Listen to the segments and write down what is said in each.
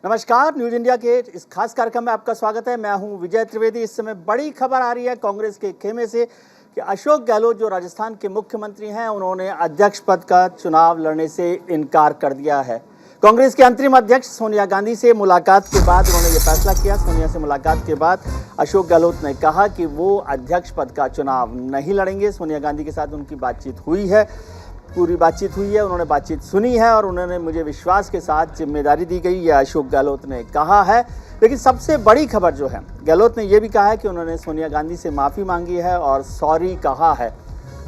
नमस्कार, news India के इस खास कार्यक्रम में आपका स्वागत है। मैं हूं विजय त्रिवेदी। इस समय बड़ी खबर आ रही है कांग्रेस के खेमे से कि अशोक गहलोत जो राजस्थान के मुख्यमंत्री हैं, उन्होंने अध्यक्ष पद का चुनाव लड़ने से इनकार कर दिया है। कांग्रेस के अंतरिम अध्यक्ष सोनिया गांधी से मुलाकात के बाद उन्होंने ये फैसला किया। सोनिया से मुलाकात के बाद अशोक गहलोत ने कहा कि वो अध्यक्ष पद का चुनाव नहीं लड़ेंगे। सोनिया गांधी के साथ उनकी बातचीत हुई है, पूरी बातचीत हुई है, उन्होंने बातचीत सुनी है और उन्होंने मुझे विश्वास के साथ जिम्मेदारी दी गई, यह अशोक गहलोत ने कहा है। लेकिन सबसे बड़ी खबर जो है, गहलोत ने यह भी कहा है कि उन्होंने सोनिया गांधी से माफ़ी मांगी है और सॉरी कहा है।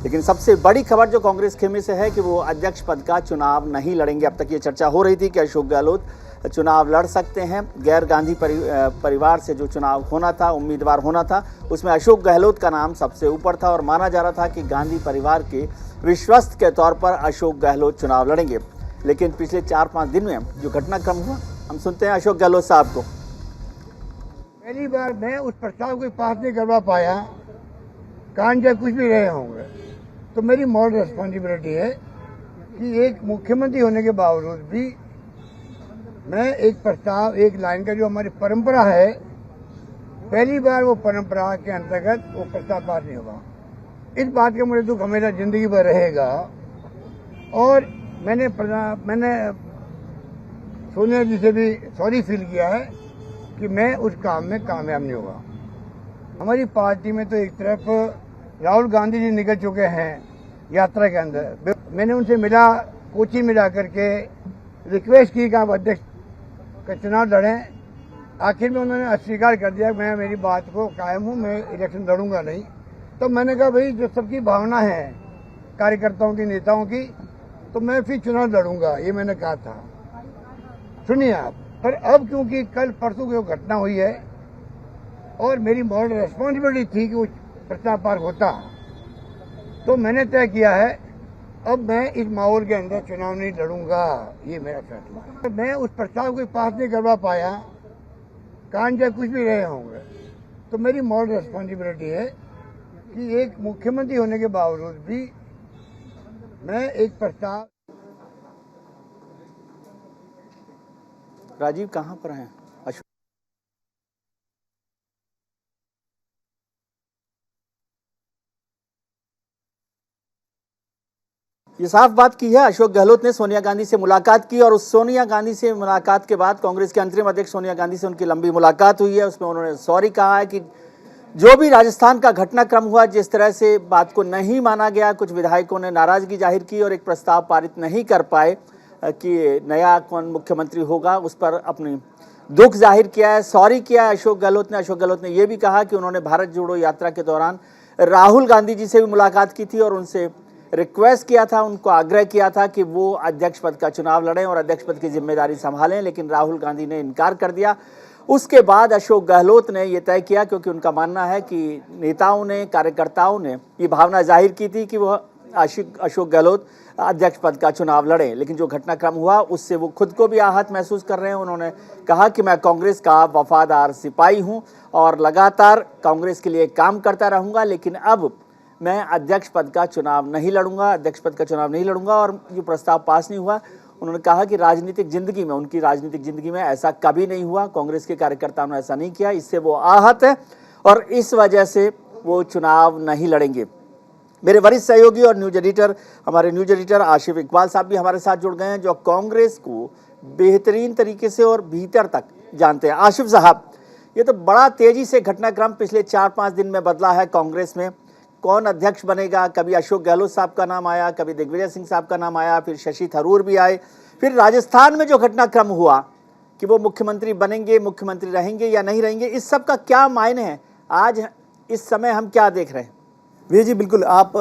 लेकिन सबसे बड़ी खबर जो कांग्रेस खेमे से है कि वो अध्यक्ष पद का चुनाव नहीं लड़ेंगे। अब तक ये चर्चा हो रही थी कि अशोक गहलोत चुनाव लड़ सकते हैं। गैर गांधी परिवार से जो चुनाव होना था, उम्मीदवार होना था, उसमें अशोक गहलोत का नाम सबसे ऊपर था और माना जा रहा था कि गांधी परिवार के विश्वस्त के तौर पर अशोक गहलोत चुनाव लड़ेंगे। लेकिन पिछले 4-5 दिन में जो घटनाक्रम हुआ, हम सुनते हैं अशोक गहलोत साहब को। पहली बार मैं उस प्रस्ताव को पास नहीं करवा पाया, कान जब कुछ भी रहे होंगे, तो मेरी मॉरल रिस्पॉन्सिबिलिटी है कि एक मुख्यमंत्री होने के बावजूद भी मैं एक प्रस्ताव, एक लाइन का जो हमारी परंपरा है, पहली बार वो परंपरा के अंतर्गत वो प्रस्ताव पास नहीं होगा। इस बात का मुझे दुख हमेशा जिंदगी भर रहेगा। और मैंने सोनिया जी से भी सॉरी फील किया है कि मैं उस काम में कामयाब नहीं होगा। हमारी पार्टी में तो एक तरफ राहुल गांधी जी निकल चुके हैं यात्रा के अंदर। मैंने उनसे मिला, कोची में जा करके रिक्वेस्ट की कि आप अध्यक्ष का चुनाव लड़ें। आखिर में उन्होंने अस्वीकार कर दिया। मैं मेरी बात को कायम हूँ, मैं इलेक्शन लड़ूंगा नहीं। तो मैंने कहा भाई, जो सबकी भावना है कार्यकर्ताओं की, नेताओं की, तो मैं फिर चुनाव लड़ूंगा, ये मैंने कहा था। सुनिए आप। पर अब क्योंकि कल परसों की घटना हुई है और मेरी मॉरल रिस्पॉन्सिबिलिटी थी कि वो प्रस्ताव पार होता, तो मैंने तय किया है अब मैं इस माहौल के अंदर चुनाव नहीं लड़ूंगा, ये मेरा फैसला। मैं उस प्रस्ताव को पास नहीं करवा पाया, कान जब कुछ भी रहे होंगे, तो मेरी मॉरल रिस्पॉन्सिबिलिटी है कि एक मुख्यमंत्री होने के बावजूद भी मैं एक प्रस्ताव। राजीव कहाँ पर हैं? अशोक ये साफ बात की है। अशोक गहलोत ने सोनिया गांधी से मुलाकात की और उस सोनिया गांधी से मुलाकात के बाद कांग्रेस के अंतरिम अध्यक्ष सोनिया गांधी से उनकी लंबी मुलाकात हुई है। उसमें उन्होंने सॉरी कहा है कि जो भी राजस्थान का घटनाक्रम हुआ, जिस तरह से बात को नहीं माना गया, कुछ विधायकों ने नाराजगी जाहिर की और एक प्रस्ताव पारित नहीं कर पाए कि नया कौन मुख्यमंत्री होगा, उस पर अपनी दुख जाहिर किया है, सॉरी किया है अशोक गहलोत ने यह भी कहा कि उन्होंने भारत जोड़ो यात्रा के दौरान राहुल गांधी जी से भी मुलाकात की थी और उनसे रिक्वेस्ट किया था, उनको आग्रह किया था कि वो अध्यक्ष पद का चुनाव लड़ें और अध्यक्ष पद की जिम्मेदारी संभालें, लेकिन राहुल गांधी ने इनकार कर दिया। उसके बाद अशोक गहलोत ने यह तय किया, क्योंकि उनका मानना है कि नेताओं ने, कार्यकर्ताओं ने ये भावना जाहिर की थी कि वह अशोक गहलोत अध्यक्ष पद का चुनाव लड़ें। लेकिन जो घटनाक्रम हुआ उससे वो खुद को भी आहत महसूस कर रहे हैं। उन्होंने कहा कि मैं कांग्रेस का वफादार सिपाही हूं और लगातार कांग्रेस के लिए काम करता रहूंगा, लेकिन अब मैं अध्यक्ष पद का चुनाव नहीं लड़ूंगा। और जो प्रस्ताव पास नहीं हुआ, उन्होंने कहा कि राजनीतिक जिंदगी में, उनकी राजनीतिक जिंदगी में ऐसा कभी नहीं हुआ, कांग्रेस के कार्यकर्ताओं ने ऐसा नहीं किया, इससे वो आहत है और इस वजह से वो चुनाव नहीं लड़ेंगे। मेरे वरिष्ठ सहयोगी और हमारे न्यूज एडिटर आशिफ इकबाल साहब भी हमारे साथ जुड़ गए हैं, जो कांग्रेस को बेहतरीन तरीके से और भीतर तक जानते हैं। आशिफ साहब, ये तो बड़ा तेजी से घटनाक्रम पिछले 4-5 दिन में बदला है कांग्रेस में। कौन अध्यक्ष बनेगा, कभी अशोक गहलोत साहब का नाम आया, कभी दिग्विजय सिंह साहब का नाम आया, फिर शशि थरूर भी आए, फिर राजस्थान में जो घटनाक्रम हुआ कि वो मुख्यमंत्री बनेंगे, मुख्यमंत्री रहेंगे या नहीं रहेंगे, इस सब का क्या मायने है? आज इस समय हम क्या देख रहे हैं? विजय जी, बिल्कुल आप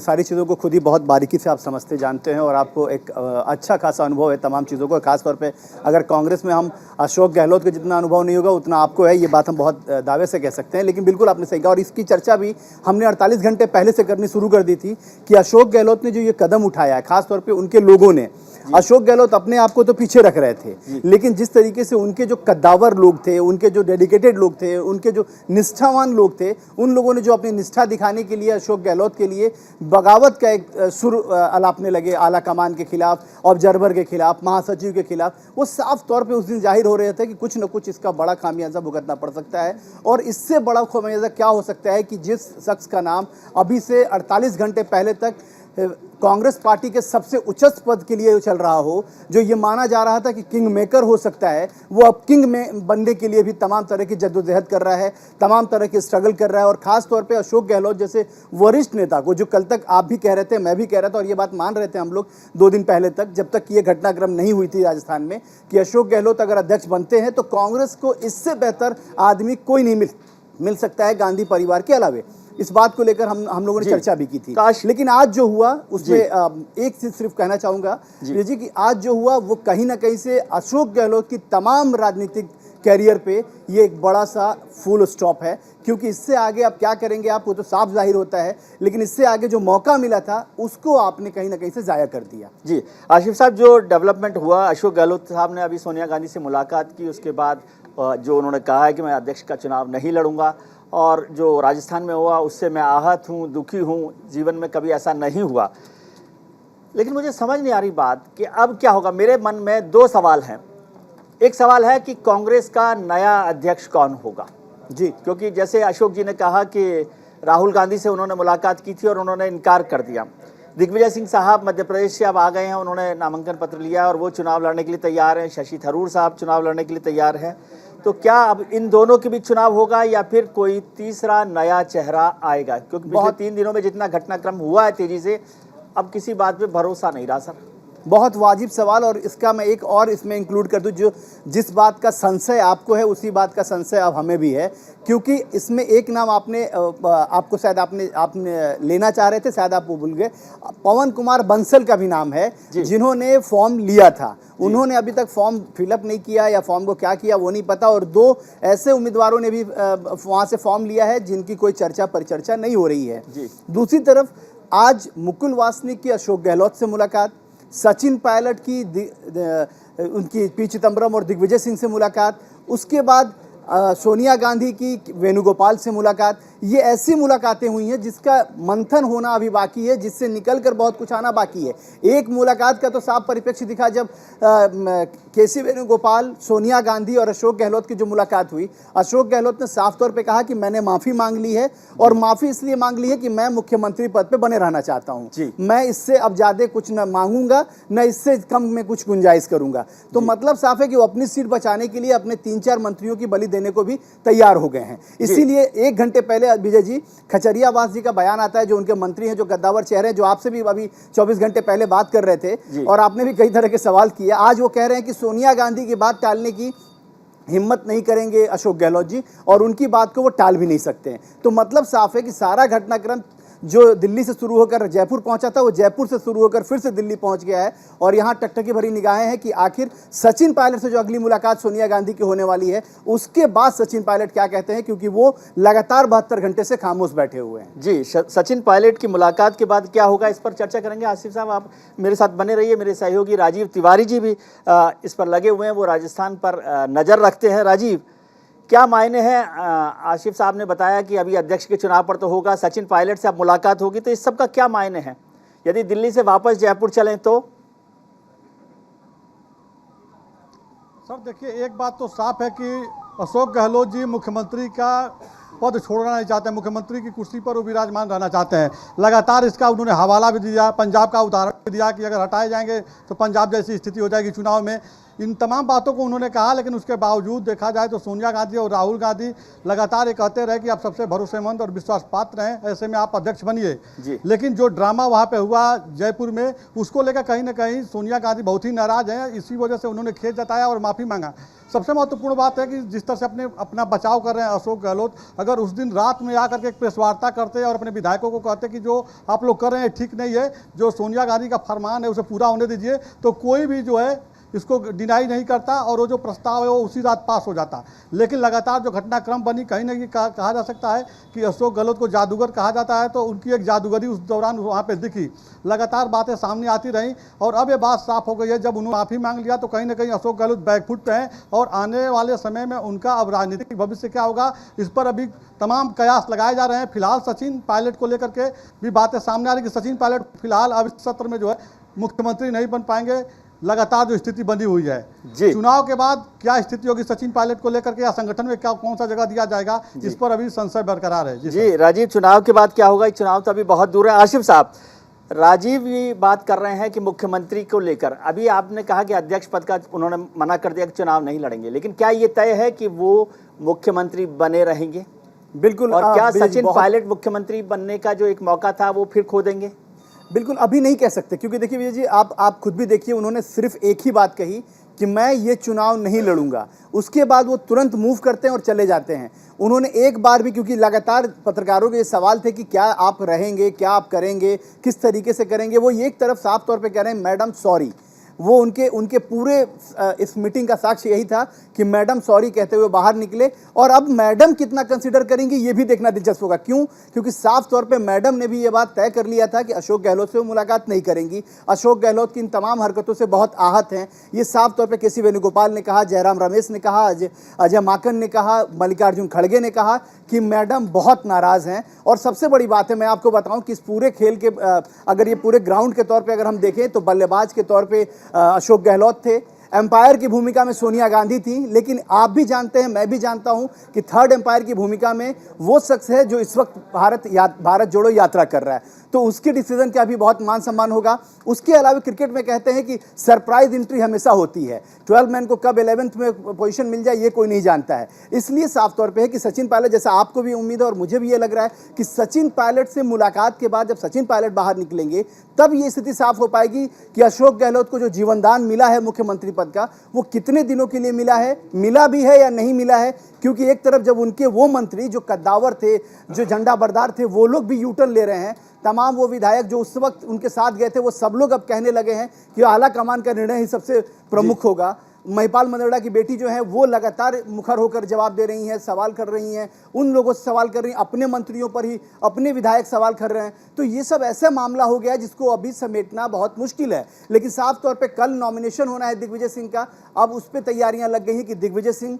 सारी चीज़ों को खुद ही बहुत बारीकी से आप समझते जानते हैं और आपको एक अच्छा खासा अनुभव है तमाम चीज़ों को। खासतौर पे अगर कांग्रेस में हम अशोक गहलोत के जितना अनुभव नहीं होगा उतना आपको है, ये बात हम बहुत दावे से कह सकते हैं। लेकिन बिल्कुल आपने सही कहा और इसकी चर्चा भी हमने 48 घंटे पहले से करनी शुरू कर दी थी कि अशोक गहलोत ने जो ये कदम उठाया है, खासतौर पर उनके लोगों ने, अशोक गहलोत अपने आप को तो पीछे रख रहे थे, लेकिन जिस तरीके से उनके जो कद्दावर लोग थे, उनके जो डेडिकेटेड लोग थे, उनके जो निष्ठावान लोग थे, उन लोगों ने जो अपनी निष्ठा दिखाने के लिए लिए, अशोक गहलोत के लिए बगावत का एक सुर अलापने लगे आला कमान के खिलाफ, ऑब्जर्वर के खिलाफ, महासचिव के खिलाफ। वो साफ तौर पे उस दिन जाहिर हो रहे थे कि कुछ न कुछ इसका बड़ा खामियाजा भुगतना पड़ सकता है। और इससे बड़ा खामियाजा क्या हो सकता है कि जिस शख्स का नाम अभी से 48 घंटे पहले तक कांग्रेस पार्टी के सबसे उच्च पद के लिए चल रहा हो, जो ये माना जा रहा था कि किंग मेकर हो सकता है, वो अब किंग में बनने के लिए भी तमाम तरह की जद्दोजहद कर रहा है, तमाम तरह की स्ट्रगल कर रहा है। और खास तौर पे अशोक गहलोत जैसे वरिष्ठ नेता को, जो कल तक आप भी कह रहे थे, मैं भी कह रहा था और ये बात मान रहे थे हम लोग 2 दिन पहले तक, जब तक ये घटनाक्रम नहीं हुई थी राजस्थान में, कि अशोक गहलोत अगर अध्यक्ष बनते हैं तो कांग्रेस को इससे बेहतर आदमी कोई नहीं मिल सकता है गांधी परिवार के अलावे। इस बात को लेकर हम लोगों ने चर्चा भी की थी। लेकिन आज जो हुआ उसमें एक चीज सिर्फ कहना चाहूंगा जी कि आज जो हुआ वो कहीं ना कहीं से अशोक गहलोत की तमाम राजनीतिक कैरियर पे ये एक बड़ा सा फुल स्टॉप है, क्योंकि इससे आगे आप क्या करेंगे आप वो तो साफ जाहिर होता है, लेकिन इससे आगे जो मौका मिला था उसको आपने कहीं ना कहीं से जाया कर दिया। जी आशिफ साहब, जो डेवलपमेंट हुआ, अशोक गहलोत साहब ने अभी सोनिया गांधी से मुलाकात की, उसके बाद जो उन्होंने कहा है कि मैं अध्यक्ष का चुनाव नहीं लड़ूंगा, और जो राजस्थान में हुआ उससे मैं आहत हूँ, दुखी हूँ, जीवन में कभी ऐसा नहीं हुआ। लेकिन मुझे समझ नहीं आ रही बात कि अब क्या होगा। मेरे मन में 2 सवाल हैं। एक सवाल है कि कांग्रेस का नया अध्यक्ष कौन होगा जी, क्योंकि जैसे अशोक जी ने कहा कि राहुल गांधी से उन्होंने मुलाकात की थी और उन्होंने इनकार कर दिया। दिग्विजय सिंह साहब मध्य प्रदेश से अब आ गए हैं, उन्होंने नामांकन पत्र लिया और वो चुनाव लड़ने के लिए तैयार हैं। शशि थरूर साहब चुनाव लड़ने के लिए तैयार हैं। तो क्या अब इन दोनों के बीच चुनाव होगा या फिर कोई तीसरा नया चेहरा आएगा? क्योंकि पिछले 3 दिनों में जितना घटनाक्रम हुआ है तेजी से, अब किसी बात पे भरोसा नहीं रहा सर। बहुत वाजिब सवाल, और इसका मैं एक और इसमें इंक्लूड कर दूं, जो जिस बात का संशय आपको है उसी बात का संशय अब हमें भी है, क्योंकि इसमें एक नाम आपको शायद आपने लेना चाह रहे थे, शायद आप वो भूल गए। पवन कुमार बंसल का भी नाम है, जिन्होंने फॉर्म लिया था। उन्होंने अभी तक फॉर्म फिलअप नहीं किया, या फॉर्म को क्या किया वो नहीं पता। और 2 ऐसे उम्मीदवारों ने भी वहाँ से फॉर्म लिया है जिनकी कोई चर्चा परिचर्चा नहीं हो रही है। दूसरी तरफ आज मुकुल वासनिक की अशोक गहलोत से मुलाकात, सचिन पायलट की उनकी पी चिदम्बरम और दिग्विजय सिंह से मुलाकात, उसके बाद सोनिया गांधी की वेणुगोपाल से मुलाकात, ये ऐसी मुलाकातें हुई हैं जिसका मंथन होना अभी बाकी है, जिससे निकल कर बहुत कुछ आना बाकी है। एक मुलाकात का तो साफ परिप्रेक्ष्य दिखा जब केसी वेणुगोपाल, सोनिया गांधी और अशोक गहलोत की जो मुलाकात हुई, अशोक गहलोत ने साफ तौर पे कहा कि मैंने माफ़ी मांग ली है, और माफ़ी इसलिए मांग ली है कि मैं मुख्यमंत्री पद पे बने रहना चाहता हूँ, मैं इससे अब ज़्यादा कुछ न मांगूंगा, न इससे कम में कुछ गुंजाइश करूंगा। तो मतलब साफ है कि वो अपनी सीट बचाने के लिए अपने 3-4 मंत्रियों की बलि देने को भी तैयार हो गए हैं। इसीलिए 1 घंटे पहले विजय जी खचरियावास जी का बयान आता है, जो उनके मंत्री हैं, जो गद्दावर चेहरे हैं, जो आपसे भी अभी 24 घंटे पहले बात कर रहे थे और आपने भी कई तरह के सवाल किए। आज वो कह रहे हैं कि सोनिया गांधी की बात टालने की हिम्मत नहीं करेंगे अशोक गहलोत जी, और उनकी बात को वो टाल भी नहीं सकते हैं। तो मतलब साफ है कि सारा घटनाक्रम जो दिल्ली से शुरू होकर जयपुर पहुंचा था, वो जयपुर से शुरू होकर फिर से दिल्ली पहुंच गया है। और यहाँ टकटकी भरी निगाहें हैं कि आखिर सचिन पायलट से जो अगली मुलाकात सोनिया गांधी की होने वाली है, उसके बाद सचिन पायलट क्या कहते हैं, क्योंकि वो लगातार 72 घंटे से खामोश बैठे हुए हैं। जी, सचिन पायलट की मुलाकात के बाद क्या होगा, इस पर चर्चा करेंगे। आसिफ साहब, आप मेरे साथ बने रहिए। मेरे सहयोगी राजीव तिवारी जी भी इस पर लगे हुए हैं, वो राजस्थान पर नज़र रखते हैं। राजीव, क्या मायने हैं? आसिफ साहब ने बताया कि अभी अध्यक्ष के चुनाव पर तो होगा, सचिन पायलट से अब मुलाकात होगी, तो इस सब का क्या मायने हैं? यदि दिल्ली से वापस जयपुर चलें तो? सर देखिए, एक बात तो साफ है कि अशोक गहलोत जी मुख्यमंत्री का पद छोड़ना नहीं चाहते हैं, मुख्यमंत्री की कुर्सी पर वो विराजमान रहना चाहते हैं। लगातार इसका उन्होंने हवाला भी दिया, पंजाब का उदाहरण भी दिया कि अगर हटाए जाएंगे तो पंजाब जैसी स्थिति हो जाएगी चुनाव में। इन तमाम बातों को उन्होंने कहा, लेकिन उसके बावजूद देखा जाए तो सोनिया गांधी और राहुल गांधी लगातार ये कहते रहे कि आप सबसे भरोसेमंद और विश्वास पात्र हैं, ऐसे में आप अध्यक्ष बनिए। लेकिन जो ड्रामा वहाँ पे हुआ जयपुर में, उसको लेकर कहीं ना कहीं सोनिया गांधी बहुत ही नाराज हैं। इसी वजह से उन्होंने खेद जताया और माफ़ी मांगा। सबसे महत्वपूर्ण बात है कि जिस तरह से अपना बचाव कर रहे हैं अशोक गहलोत, अगर उस दिन रात में आकर के एक प्रेस वार्ता करते और अपने विधायकों को कहते कि जो आप लोग कर रहे हैं ठीक नहीं है, जो सोनिया गांधी का फरमान है उसे पूरा होने दीजिए, तो कोई भी जो है इसको डिनाई नहीं करता और वो जो प्रस्ताव है वो उसी रात पास हो जाता। लेकिन लगातार जो घटनाक्रम बनी, कहीं ना कहीं कहा जा सकता है कि अशोक गहलोत को जादूगर कहा जाता है, तो उनकी एक जादूगरी उस दौरान वहाँ पे दिखी। लगातार बातें सामने आती रहीं और अब ये बात साफ हो गई है, जब उन्होंने माफ़ी मांग लिया तो कहीं ना कहीं अशोक गहलोत बैकफुट पे हैं और आने वाले समय में उनका अब राजनीतिक भविष्य क्या होगा, इस पर अभी तमाम कयास लगाए जा रहे हैं। फिलहाल सचिन पायलट को लेकर के भी बातें सामने आ रही कि सचिन पायलट फिलहाल अब इस सत्र में जो है मुख्यमंत्री नहीं बन पाएंगे। लगातार जो स्थिति बनी हुई है, चुनाव के बाद क्या स्थिति होगी सचिन पायलट को लेकर के, या संगठन में क्या कौन सा जगह दिया जाएगा, इस पर अभी संशय बरकरार है। जी राजीव, चुनाव के बाद क्या होगा, चुनाव तो अभी बहुत दूर है। आशिफ साहब, राजीव ये बात कर रहे हैं कि मुख्यमंत्री को लेकर अभी आपने कहा कि अध्यक्ष पद का उन्होंने मना कर दिया कि चुनाव नहीं लड़ेंगे, लेकिन क्या ये तय है कि वो मुख्यमंत्री बने रहेंगे? बिल्कुल। और क्या सचिन पायलट मुख्यमंत्री बनने का जो एक मौका था वो फिर खो देंगे? बिल्कुल अभी नहीं कह सकते, क्योंकि देखिए विजय जी, आप खुद भी देखिए, उन्होंने सिर्फ एक ही बात कही कि मैं ये चुनाव नहीं लड़ूंगा। उसके बाद वो तुरंत मूव करते हैं और चले जाते हैं। उन्होंने एक बार भी, क्योंकि लगातार पत्रकारों के ये सवाल थे कि क्या आप रहेंगे, क्या आप करेंगे, किस तरीके से करेंगे, वो ये एक तरफ साफ तौर पे कह रहे हैं मैडम सॉरी। वो उनके पूरे इस मीटिंग का साक्ष्य यही था कि मैडम सॉरी कहते हुए बाहर निकले। और अब मैडम कितना कंसीडर करेंगी ये भी देखना दिलचस्प होगा। क्यों? क्योंकि साफ तौर पे मैडम ने भी ये बात तय कर लिया था कि अशोक गहलोत से वो मुलाकात नहीं करेंगी। अशोक गहलोत की इन तमाम हरकतों से बहुत आहत हैं। ये साफ तौर पे केसी वेणुगोपाल ने कहा, जयराम रमेश ने कहा, अजय माकन ने कहा, मल्लिकार्जुन खड़गे ने कहा कि मैडम बहुत नाराज़ हैं। और सबसे बड़ी बात है, मैं आपको बताऊं कि इस पूरे खेल के अगर ये पूरे ग्राउंड के तौर पे अगर हम देखें तो बल्लेबाज के तौर पे अशोक गहलोत थे, एम्पायर की भूमिका में सोनिया गांधी थी, लेकिन आप भी जानते हैं, मैं भी जानता हूं कि थर्ड एम्पायर की भूमिका में वो शख्स है जो इस वक्त भारत जोड़ो यात्रा कर रहा है। तो उसके डिसीजन का भी बहुत मान सम्मान होगा। उसके अलावा क्रिकेट में कहते हैं कि सरप्राइज एंट्री हमेशा होती है। 12 मैन को कब 11th में पोजीशन मिल जाए ये कोई नहीं जानता है। इसलिए साफ तौर पे है कि सचिन पायलट, जैसा आपको भी उम्मीद है और मुझे भी ये लग रहा है कि सचिन पायलट से मुलाकात के बाद जब सचिन पायलट बाहर निकलेंगे तब ये स्थिति साफ हो पाएगी कि अशोक गहलोत को जो जीवनदान मिला है मुख्यमंत्री पद का, वो कितने दिनों के लिए मिला है, मिला भी है या नहीं मिला है। क्योंकि एक तरफ जब उनके वो मंत्री जो कद्दावर थे, जो झंडा बरदार थे, वो लोग भी यूटर्न ले रहे हैं। तमाम वो विधायक जो उस वक्त उनके साथ गए थे वो सब लोग अब कहने लगे हैं कि आला कमान का निर्णय ही सबसे प्रमुख होगा। महिपाल मंदड़ा की बेटी जो है वो लगातार मुखर होकर जवाब दे रही हैं, सवाल कर रही हैं, उन लोगों से सवाल कर रही हैं, अपने मंत्रियों पर ही अपने विधायक सवाल कर रहे हैं। तो ये सब ऐसा मामला हो गया है जिसको अभी समेटना बहुत मुश्किल है। लेकिन साफ तौर पे कल नॉमिनेशन होना है दिग्विजय सिंह का, अब उस पर तैयारियां लग गई हैं कि दिग्विजय सिंह,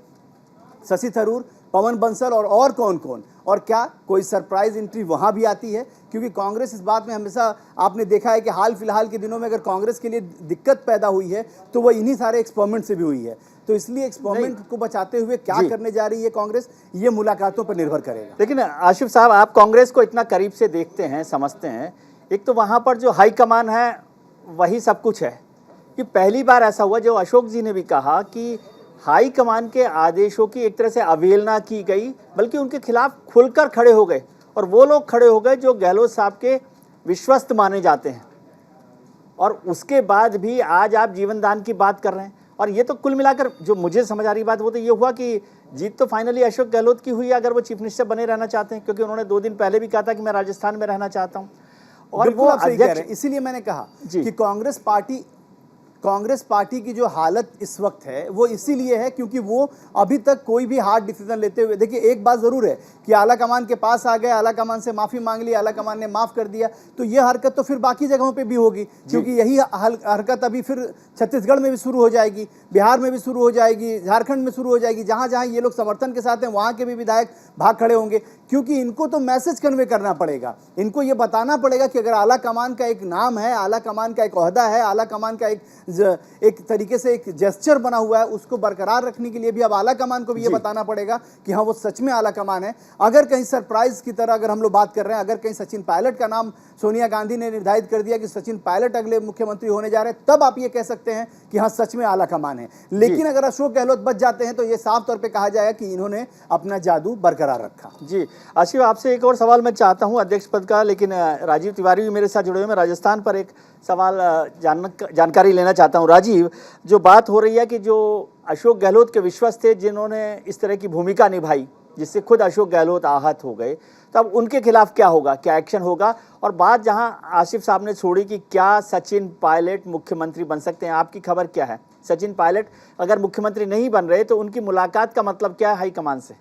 शशि थरूर, पवन बंसल और कौन कौन, और क्या कोई सरप्राइज एंट्री वहां भी आती है। क्योंकि कांग्रेस इस बात में हमेशा आपने देखा है कि हाल फिलहाल के दिनों में अगर कांग्रेस के लिए दिक्कत पैदा हुई है तो वो इन्हीं सारे एक्सपेरिमेंट से भी हुई है। तो इसलिए एक्सपेरिमेंट को बचाते हुए क्या करने जा रही है कांग्रेस, ये मुलाकातों पर निर्भर करेगा। लेकिन आशिफ साहब, आप कांग्रेस को इतना करीब से देखते हैं, समझते हैं, एक तो वहां पर जो हाईकमान है वही सब कुछ है। कि पहली बार ऐसा हुआ, जो अशोक जी ने भी कहा कि हाई कमान के आदेशों की एक तरह से अवहेलना की गई, बल्कि उनके खिलाफ खुलकर खड़े हो गए। और वो लोग खड़े हो गए जो गहलोत साहब के विश्वस्त माने जाते हैं। और उसके बाद भी आज आप जीवनदान की बात कर रहे हैं। और ये तो कुल मिलाकर जो मुझे समझ आ रही बात वो तो ये हुआ कि जीत तो फाइनली अशोक गहलोत की हुई, अगर वो चीफ मिनिस्टर बने रहना चाहते हैं, क्योंकि उन्होंने 2 दिन पहले भी कहा था कि मैं राजस्थान में रहना चाहता हूँ। और वो अध्यक्ष, इसीलिए मैंने कहा कि कांग्रेस पार्टी की जो हालत इस वक्त है वो इसीलिए है क्योंकि वो अभी तक कोई भी हार्ड डिसीजन लेते हुए, देखिए एक बात जरूर है कि आला कमान के पास आ गए, आला कमान से माफी मांग ली, आला कमान ने माफ कर दिया, तो ये हरकत तो फिर बाकी जगहों पे भी होगी। क्योंकि यही हरकत अभी फिर छत्तीसगढ़ में भी शुरू हो जाएगी, बिहार में भी शुरू हो जाएगी, झारखंड में शुरू हो जाएगी। जहां जहां ये लोग समर्थन के साथ हैं वहां के भी विधायक भाग खड़े होंगे। क्योंकि इनको तो मैसेज कन्वे करना पड़ेगा, इनको ये बताना पड़ेगा कि अगर आला कमान का एक नाम है, आला कमान का एक ओहदा है, आला कमान का एक तरीके से एक जेस्चर बना हुआ है, उसको बरकरार रखने के लिए भी अब आला कमान को भी ये बताना पड़ेगा कि हाँ वो सच में आला कमान है। अगर कहीं सरप्राइज की तरह अगर हम लोग बात कर रहे हैं, अगर कहीं सचिन पायलट का नाम सोनिया गांधी ने निर्धारित कर दिया कि सचिन पायलट अगले मुख्यमंत्री होने जा रहे हैं, तब आप ये कह सकते हैं कि हाँ सच में आला कमान है। लेकिन अगर अशोक गहलोत बच जाते हैं तो ये साफ तौर पर कहा जाएगा कि इन्होंने अपना जादू बरकरार रखा। जी आशिफ, आपसे एक और सवाल मैं चाहता हूं अध्यक्ष पद का, लेकिन राजीव तिवारी भी मेरे साथ जुड़े हुए। मैं राजस्थान पर एक सवाल जानकारी लेना चाहता हूं। राजीव, जो बात हो रही है कि जो अशोक गहलोत के विश्वस्त थे जिन्होंने इस तरह की भूमिका निभाई जिससे खुद अशोक गहलोत आहत हो गए, तब उनके खिलाफ क्या होगा, क्या एक्शन होगा? और बात जहां आसिफ साहब ने छोड़ी कि क्या सचिन पायलट मुख्यमंत्री बन सकते हैं, आपकी खबर क्या है? सचिन पायलट अगर मुख्यमंत्री नहीं बन रहे तो उनकी मुलाकात का मतलब क्या है हाईकमान से?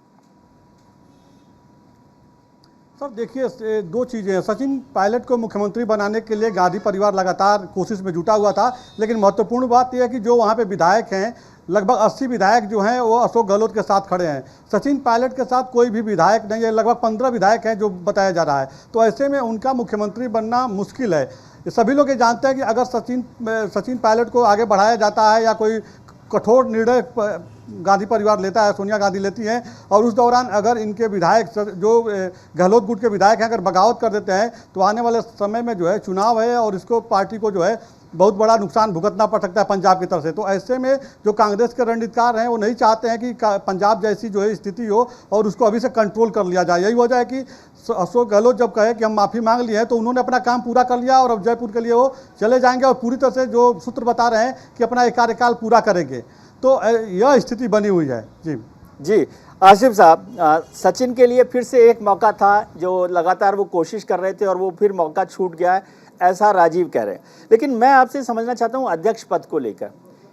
सर देखिए, दो चीज़ें हैं। सचिन पायलट को मुख्यमंत्री बनाने के लिए गांधी परिवार लगातार कोशिश में जुटा हुआ था, लेकिन महत्वपूर्ण बात यह है कि जो वहाँ पे विधायक हैं, लगभग 80 विधायक जो हैं वो अशोक गहलोत के साथ खड़े हैं। सचिन पायलट के साथ कोई भी विधायक नहीं है, लगभग 15 विधायक हैं जो बताया जा रहा है। तो ऐसे में उनका मुख्यमंत्री बनना मुश्किल है। सभी लोग ये जानते हैं कि अगर सचिन पायलट को आगे बढ़ाया जाता है या कोई कठोर निर्णय गांधी परिवार लेता है, सोनिया गांधी लेती हैं, और उस दौरान अगर इनके विधायक जो गहलोत गुट के विधायक हैं अगर बगावत कर देते हैं तो आने वाले समय में जो है चुनाव है और इसको पार्टी को जो है बहुत बड़ा नुकसान भुगतना पड़ सकता है पंजाब की तरफ से। तो ऐसे में जो कांग्रेस के रणनीतिकार हैं वो नहीं चाहते हैं कि पंजाब जैसी जो है स्थिति हो और उसको अभी से कंट्रोल कर लिया जाए। यही वजह है कि अशोक गहलोत जब कहे कि हम माफ़ी मांग लिए हैं तो उन्होंने अपना काम पूरा कर लिया और अब जयपुर के लिए वो चले जाएंगे और पूरी तरह से जो सूत्र बता रहे हैं कि अपना एक कार्यकाल पूरा करेंगे। तो यह स्थिति बनी हुई है। जी आसिफ साहब, सचिन के लिए फिर से एक मौका था जो लगातार वो कोशिश कर रहे थे और वो फिर मौका छूट गया है, ऐसा राजीव कह रहे हैं। लेकिन मैं आपसे समझना चाहता हूँ अध्यक्ष पद को लेकर।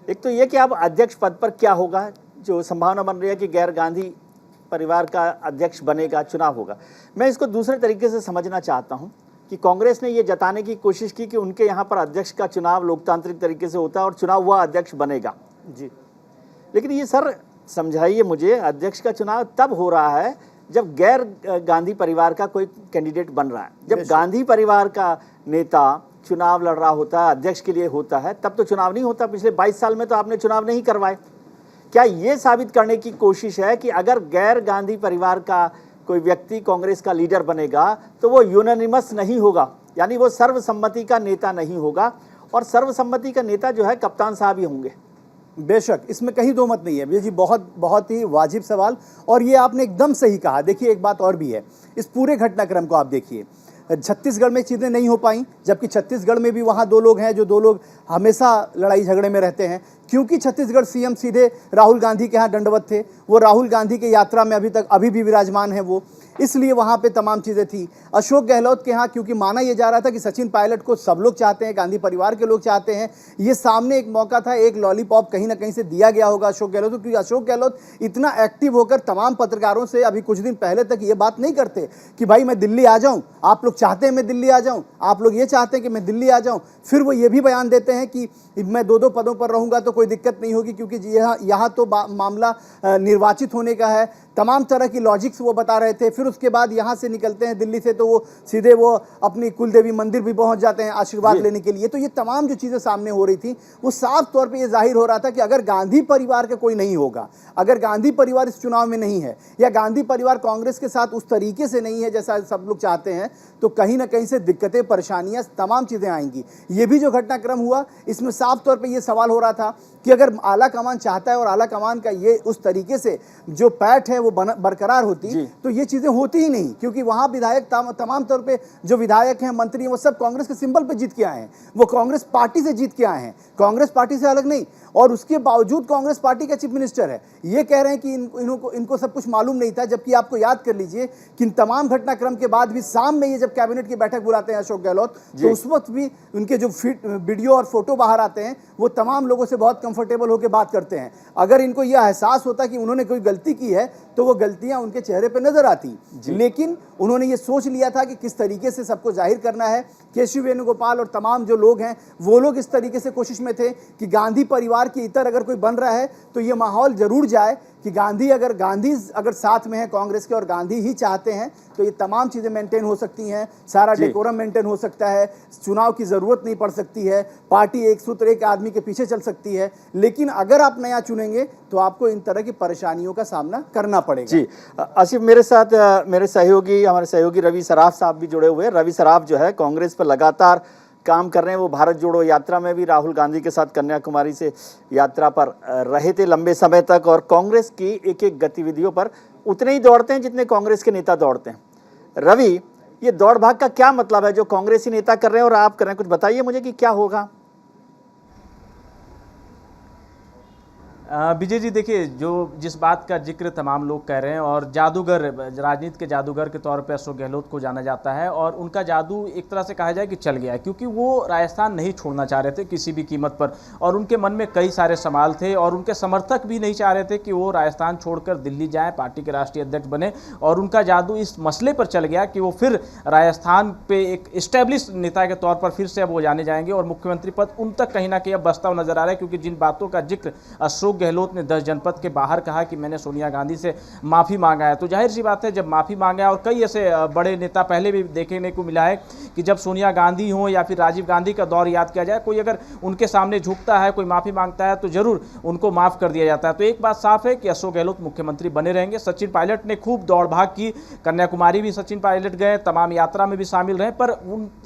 एक तो ये कि अब अध्यक्ष पद पर क्या होगा, जो संभावना बन रही है कि गैर गांधी परिवार का अध्यक्ष बनेगा, चुनाव होगा। मैं इसको दूसरे तरीके से समझना चाहता हूँ कि कांग्रेस ने ये जताने की कोशिश की कि उनके यहाँ पर अध्यक्ष का चुनाव लोकतांत्रिक तरीके से होता है और चुनाव हुआ अध्यक्ष बनेगा। जी, लेकिन ये सर समझाइए मुझे, अध्यक्ष का चुनाव तब हो रहा है जब गैर गांधी परिवार का कोई कैंडिडेट बन रहा है। जब गांधी परिवार का नेता चुनाव लड़ रहा होता है, अध्यक्ष के लिए होता है, तब तो चुनाव नहीं होता। पिछले 22 साल में तो आपने चुनाव नहीं करवाए। क्या ये साबित करने की कोशिश है कि अगर गैर गांधी परिवार का कोई व्यक्ति कांग्रेस का लीडर बनेगा तो वो यूनानिमस नहीं होगा, यानी वो सर्वसम्मति का नेता नहीं होगा, और सर्वसम्मति का नेता जो है कप्तान साहब ही होंगे? बेशक, इसमें कहीं दो मत नहीं है भैया जी। बहुत ही वाजिब सवाल, और ये आपने एकदम सही कहा। देखिए, एक बात और भी है, इस पूरे घटनाक्रम को आप देखिए। छत्तीसगढ़ में चीज़ें नहीं हो पाई, जबकि छत्तीसगढ़ में भी वहाँ दो लोग हैं जो दो लोग हमेशा लड़ाई झगड़े में रहते हैं, क्योंकि छत्तीसगढ़ सीएम सीधे राहुल गांधी के यहाँ दंडवत थे। वो राहुल गांधी के यात्रा में अभी भी विराजमान है वो, इसलिए वहाँ पे तमाम चीज़ें थी। अशोक गहलोत के यहाँ क्योंकि माना ये जा रहा था कि सचिन पायलट को सब लोग चाहते हैं, गांधी परिवार के लोग चाहते हैं, ये सामने एक मौका था, एक लॉलीपॉप कहीं ना कहीं से दिया गया होगा अशोक गहलोत को, क्योंकि अशोक गहलोत इतना एक्टिव होकर तमाम पत्रकारों से अभी कुछ दिन पहले तक ये बात नहीं करते कि भाई मैं दिल्ली आ जाऊँ, आप लोग चाहते हैं मैं दिल्ली आ जाऊँ, आप लोग ये चाहते हैं कि मैं दिल्ली आ जाऊँ। फिर वो ये भी बयान देते हैं कि मैं 2-2 पदों पर रहूँगा तो कोई दिक्कत नहीं होगी, क्योंकि यहाँ तो मामला निर्वाचित होने का है। तमाम तरह की लॉजिक्स वो बता रहे थे। फिर उसके बाद यहाँ से निकलते हैं दिल्ली से तो वो सीधे वो अपनी कुलदेवी मंदिर भी पहुँच जाते हैं आशीर्वाद लेने के लिए। तो ये तमाम जो चीज़ें सामने हो रही थी वो साफ तौर पे ये जाहिर हो रहा था कि अगर गांधी परिवार का कोई नहीं होगा, अगर गांधी परिवार इस चुनाव में नहीं है, या गांधी परिवार कांग्रेस के साथ उस तरीके से नहीं है जैसा सब लोग चाहते हैं, तो कहीं ना कहीं से दिक्कतें, परेशानियाँ, तमाम चीज़ें आएंगी। ये भी जो घटनाक्रम हुआ, इसमें साफ तौर पर यह सवाल हो रहा था कि अगर आला कमान चाहता है और आला कमान का ये उस तरीके से जो पैठ है वो बरकरार होती तो ये चीज़ें होती ही नहीं, क्योंकि वहाँ विधायक तमाम तौर पे जो विधायक हैं, मंत्री हैं, वो सब कांग्रेस के सिंबल पे जीत के आए हैं, वो कांग्रेस पार्टी से जीत के आए हैं, कांग्रेस पार्टी से अलग नहीं। और उसके बावजूद कांग्रेस पार्टी का चीफ मिनिस्टर है, ये कह रहे हैं कि इनको सब कुछ मालूम नहीं था। जबकि आपको याद कर लीजिए कि इन तमाम घटनाक्रम के बाद भी शाम में ये जब कैबिनेट की बैठक बुलाते हैं अशोक गहलोत, तो उस वक्त भी उनके जो वीडियो और फोटो बाहर आते हैं वो तमाम लोगों से बहुत कंफर्टेबल होकर बात करते हैं। अगर इनको यह एहसास होता कि उन्होंने कोई गलती की है तो वो गलतियां उनके चेहरे पर नजर आती, लेकिन उन्होंने ये सोच लिया था कि किस तरीके से सबको जाहिर करना है। केशव वेणुगोपाल और तमाम जो लोग हैं वो लोग इस तरीके से कोशिश में थे कि गांधी परिवार के इतर अगर कोई बन रहा है तो ये माहौल जरूर जाए कि गांधी अगर साथ में है कांग्रेस के और गांधी ही चाहते हैं तो ये तमाम चीज़ें मेंटेन हो सकती हैं, सारा डेकोरम मेंटेन हो सकता है, चुनाव की ज़रूरत नहीं पड़ सकती है, पार्टी एक सूत्र एक आदमी के पीछे चल सकती है। लेकिन अगर आप नया चुनेंगे तो आपको इन तरह की परेशानियों का सामना करना पड़ेगा। जी आसिफ, मेरे साथ हमारे सहयोगी रवि सराफ साहब भी जुड़े हुए हैं। रवि सराफ जो है कांग्रेस पर लगातार काम कर रहे हैं। वो भारत जोड़ो यात्रा में भी राहुल गांधी के साथ कन्याकुमारी से यात्रा पर रहे थे लंबे समय तक, और कांग्रेस की एक एक गतिविधियों पर उतने ही दौड़ते हैं जितने कांग्रेस के नेता दौड़ते हैं। रवि, ये दौड़ भाग का क्या मतलब है जो कांग्रेसी नेता कर रहे हैं और आप कर रहे हैं? कुछ बताइए मुझे कि क्या होगा। विजय जी देखिए, जो जिस बात का जिक्र तमाम लोग कह रहे हैं, और जादूगर, राजनीति के जादूगर के तौर पे अशोक गहलोत को जाना जाता है, और उनका जादू एक तरह से कहा जाए कि चल गया है, क्योंकि वो राजस्थान नहीं छोड़ना चाह रहे थे किसी भी कीमत पर, और उनके मन में कई सारे सवाल थे, और उनके समर्थक भी नहीं चाह रहे थे कि वो राजस्थान छोड़कर दिल्ली जाएँ, पार्टी के राष्ट्रीय अध्यक्ष बने, और उनका जादू इस मसले पर चल गया कि वो फिर राजस्थान पे एक इस्टेब्लिश नेता के तौर पर फिर से अब वो जाने जाएंगे, और मुख्यमंत्री पद उन तक कहीं ना कहीं अब बसता हुआ नजर आ रहा है, क्योंकि जिन बातों का जिक्र अशोक गहलोत ने 10 जनपद के बाहर कहा कि मैंने सोनिया गांधी से माफी मांगा है, तो जाहिर सी बात है जब माफी मांगा है, और कई ऐसे बड़े नेता पहले भी देखने को मिला है कि जब सोनिया गांधी हो या फिर राजीव गांधी का दौर याद किया जाए, कोई अगर उनके सामने झुकता है, कोई माफी मांगता है, तो जरूर उनको माफ कर दिया जाता है। तो एक बात साफ है कि अशोक गहलोत मुख्यमंत्री बने रहेंगे। सचिन पायलट ने खूब दौड़ भाग की, कन्याकुमारी भी सचिन पायलट गए, तमाम यात्रा में भी शामिल रहे, पर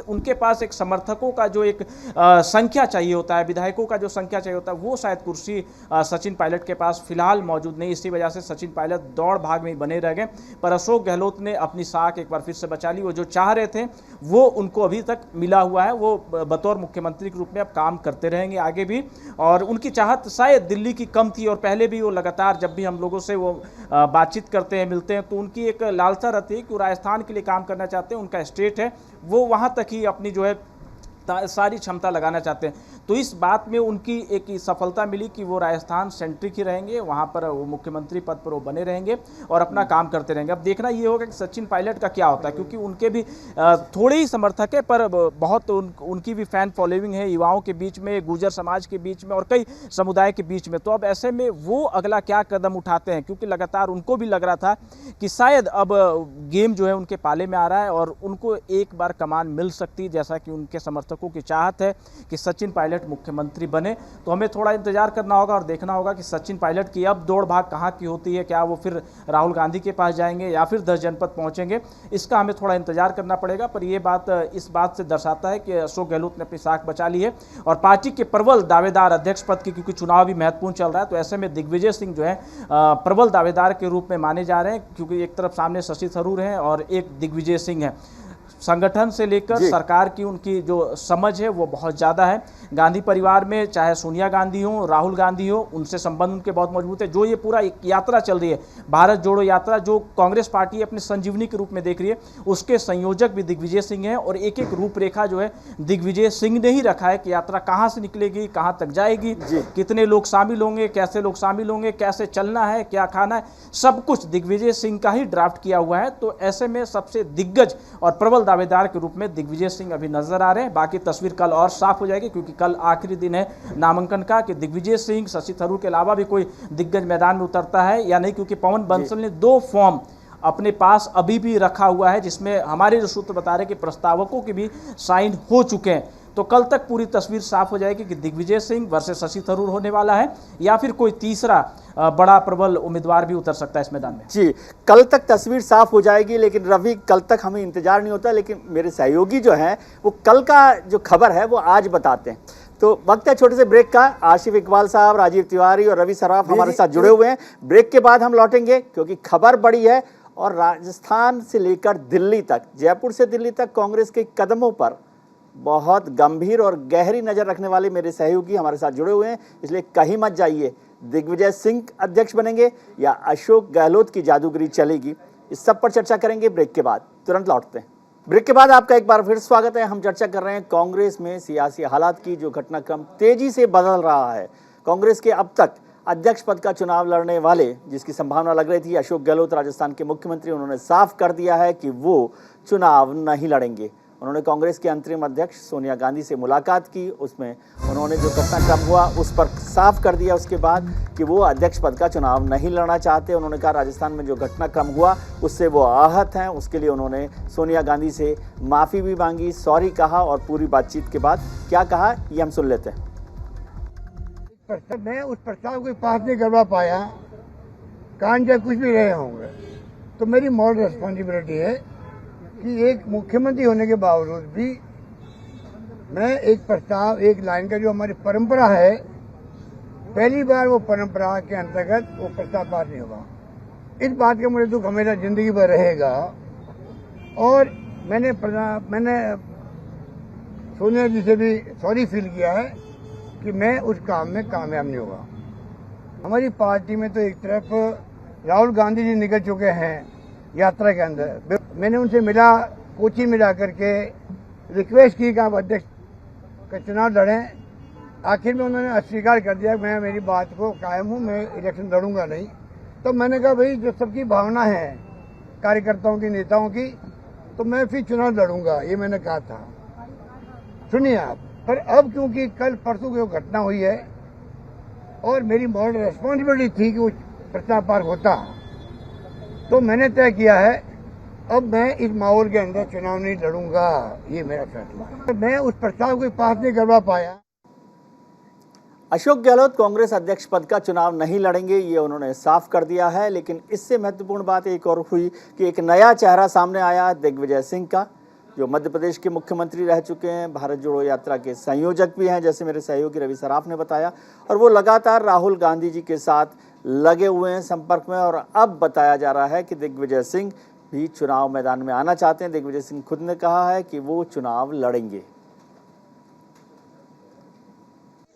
उनके पास एक समर्थकों का जो एक संख्या चाहिए होता है, विधायकों का जो संख्या चाहिए होता है, वो शायद कुर्सी सचिन पायलट के पास फिलहाल मौजूद नहीं। इसी वजह से सचिन पायलट दौड़ भाग में ही बने रह गए, पर अशोक गहलोत ने अपनी साख एक बार फिर से बचा ली। वो जो चाह रहे थे वो उनको अभी तक मिला हुआ है, वो बतौर मुख्यमंत्री के रूप में अब काम करते रहेंगे आगे भी, और उनकी चाहत शायद दिल्ली की कम थी, और पहले भी वो लगातार जब भी हम लोगों से वो बातचीत करते हैं, मिलते हैं, तो उनकी एक लालसा रहती है कि वो राजस्थान के लिए काम करना चाहते हैं, उनका स्टेट है, वो वहाँ तक ही अपनी जो है सारी क्षमता लगाना चाहते हैं। तो इस बात में उनकी एक सफलता मिली कि वो राजस्थान सेंट्रिक ही रहेंगे, वहाँ पर वो मुख्यमंत्री पद पर वो बने रहेंगे और अपना काम करते रहेंगे। अब देखना ये होगा कि सचिन पायलट का क्या होता है, क्योंकि उनके भी थोड़े ही समर्थक है, पर बहुत उनकी भी फैन फॉलोइंग है युवाओं के बीच में, गुर्जर समाज के बीच में, और कई समुदाय के बीच में। तो अब ऐसे में वो अगला क्या कदम उठाते हैं, क्योंकि लगातार उनको भी लग रहा था कि शायद अब गेम जो है उनके पाले में आ रहा है और उनको एक बार कमान मिल सकती है, जैसा कि उनके समर्थकों की चाहत है कि सचिन पायलट मुख्यमंत्री बने। तो हमें थोड़ा इंतजार करना होगा और देखना होगा कि सचिन पायलट की अब दौड़ भाग कहाँ की होती है, क्या वो फिर राहुल गांधी के पास जाएंगे या फिर 10 जनपद पहुंचेंगे, इसका हमें थोड़ा इंतजार करना पड़ेगा। पर ये बात इस बात से दर्शाता है कि अशोक गहलोत ने अपनी साख बचा ली है, और पार्टी के प्रबल दावेदार अध्यक्ष पद की, क्योंकि चुनाव भी महत्वपूर्ण चल रहा है, तो ऐसे में दिग्विजय सिंह जो है प्रबल दावेदार के रूप में माने जा रहे हैं, क्योंकि एक तरफ सामने शशि थरूर हैं और एक दिग्विजय सिंह है। संगठन से लेकर सरकार की उनकी जो समझ है वो बहुत ज़्यादा है। गांधी परिवार में चाहे सोनिया गांधी हो, राहुल गांधी हो, उनसे संबंध उनके बहुत मजबूत है। जो ये पूरा एक यात्रा चल रही है, भारत जोड़ो यात्रा, जो कांग्रेस पार्टी अपने संजीवनी के रूप में देख रही है, उसके संयोजक भी दिग्विजय सिंह हैं, और एक एक रूपरेखा जो है दिग्विजय सिंह ने ही रखा है कि यात्रा कहाँ से निकलेगी, कहाँ तक जाएगी, कितने लोग शामिल होंगे, कैसे लोग शामिल होंगे, कैसे चलना है, क्या खाना है, सब कुछ दिग्विजय सिंह का ही ड्राफ्ट किया हुआ है। तो ऐसे में सबसे दिग्गज और प्रबल दावेदार के रूप में दिग्विजय सिंह अभी नजर आ रहे हैं। बाकी तस्वीर कल और साफ हो जाएगी, क्योंकि कल आखिरी दिन है नामांकन का, कि दिग्विजय सिंह, शशि थरूर के अलावा भी कोई दिग्गज मैदान में उतरता है या नहीं, क्योंकि पवन बंसल ने 2 फॉर्म अपने पास अभी भी रखा हुआ है, जिसमें हमारे जो सूत्र बता रहे हैं कि प्रस्तावकों के भी साइन हो चुके हैं। तो कल तक पूरी तस्वीर साफ हो जाएगी कि दिग्विजय सिंह वर्सेस शशि थरूर होने वाला है, या फिर कोई तीसरा बड़ा प्रबल उम्मीदवार भी उतर सकता है इस मैदान में। जी, कल तक तस्वीर साफ हो जाएगी, लेकिन रवि कल तक हमें इंतजार नहीं होता, लेकिन मेरे सहयोगी जो हैं वो कल का जो खबर है वो आज बताते हैं। तो वक्त है छोटे से ब्रेक का। आशिफ इकबाल साहब, राजीव तिवारी और रवि सराफ हमारे साथ जुड़े हुए हैं। ब्रेक के बाद हम लौटेंगे, क्योंकि खबर बड़ी है, और राजस्थान से लेकर दिल्ली तक, जयपुर से दिल्ली तक कांग्रेस के कदमों पर बहुत गंभीर और गहरी नज़र रखने वाले मेरे सहयोगी हमारे साथ जुड़े हुए हैं, इसलिए कहीं मत जाइए। दिग्विजय सिंह अध्यक्ष बनेंगे या अशोक गहलोत की जादूगरी चलेगी, इस सब पर चर्चा करेंगे ब्रेक के बाद। तुरंत लौटते हैं। ब्रेक के बाद आपका एक बार फिर स्वागत है। हम चर्चा कर रहे हैं कांग्रेस में सियासी हालात की, जो घटनाक्रम तेजी से बदल रहा है। कांग्रेस के अब तक अध्यक्ष पद का चुनाव लड़ने वाले, जिसकी संभावना लग रही थी अशोक गहलोत राजस्थान के मुख्यमंत्री, उन्होंने साफ कर दिया है कि वो चुनाव नहीं लड़ेंगे। उन्होंने कांग्रेस के अंतरिम अध्यक्ष सोनिया गांधी से मुलाकात की, उसमें उन्होंने जो घटनाक्रम हुआ उस पर साफ कर दिया उसके बाद कि वो अध्यक्ष पद का चुनाव नहीं लड़ना चाहते। उन्होंने कहा राजस्थान में जो घटनाक्रम हुआ उससे वो आहत हैं, उसके लिए उन्होंने सोनिया गांधी से माफ़ी भी मांगी, सॉरी कहा, और पूरी बातचीत के बाद क्या कहा ये हम सुन लेते हैं। मैं उस प्रस्ताव को पास नहीं करवा पाया, कान चाहे कुछ भी रहे होंगे, तो मेरी मॉरल रिस्पॉन्सिबिलिटी है कि एक मुख्यमंत्री होने के बावजूद भी मैं एक प्रस्ताव, एक लाइन का जो हमारी परंपरा है, पहली बार वो परंपरा के अंतर्गत वो प्रस्ताव पास नहीं होगा। इस बात का मुझे दुख हमेशा जिंदगी भर रहेगा। और मैंने सोनिया जी से भी सॉरी फील किया है कि मैं उस काम में कामयाब नहीं होगा। इस बात का मुझे दुख हमेशा जिंदगी भर रहेगा। और मैंने सोनिया जी से भी सॉरी फील किया है कि मैं उस काम में कामयाब नहीं होगा। इस बात का मुझे दुख हमेशा जिंदगी भर रहेगा। और मैंने सोनिया जी से भी सॉरी फील किया है कि मैं उस काम में कामयाब नहीं होगा। हमारी पार्टी में तो एक तरफ राहुल गांधी जी निकल चुके हैं यात्रा के अंदर। मैंने उनसे मिला, कोची में जा करके रिक्वेस्ट की कि आप अध्यक्ष का चुनाव लड़ें। आखिर में उन्होंने अस्वीकार कर दिया। मैं मेरी बात को कायम हूँ, मैं इलेक्शन लड़ूंगा नहीं। तो मैंने कहा भाई जो सबकी भावना है कार्यकर्ताओं की, नेताओं की, तो मैं फिर चुनाव लड़ूंगा, ये मैंने कहा था। सुनिए आप, पर अब क्योंकि कल परसों की घटना हुई है और मेरी मॉरल रेस्पॉन्सिबिलिटी थी कि वो प्रस्ताव पार होता, तो मैंने तय किया है अब मैं इस माहौल के अंदर चुनाव नहीं लड़ूंगा। ये मेरा फैसला है। मैं उस प्रस्ताव को पास नहीं करवा पाया। अशोक गहलोत कांग्रेस अध्यक्ष पद का चुनाव नहीं लड़ेंगे, ये उन्होंने साफ कर दिया है। लेकिन इससे महत्वपूर्ण बात एक और हुई कि एक नया चेहरा सामने आया दिग्विजय सिंह का, जो मध्य प्रदेश के मुख्यमंत्री रह चुके हैं, भारत जोड़ो यात्रा के संयोजक भी हैं, जैसे मेरे सहयोगी रवि सराफ ने बताया। और वो लगातार राहुल गांधी जी के साथ लगे हुए हैं संपर्क में। और अब बताया जा रहा है कि दिग्विजय सिंह भी चुनाव मैदान में आना चाहते हैं। दिग्विजय सिंह खुद ने कहा है कि वो चुनाव लड़ेंगे।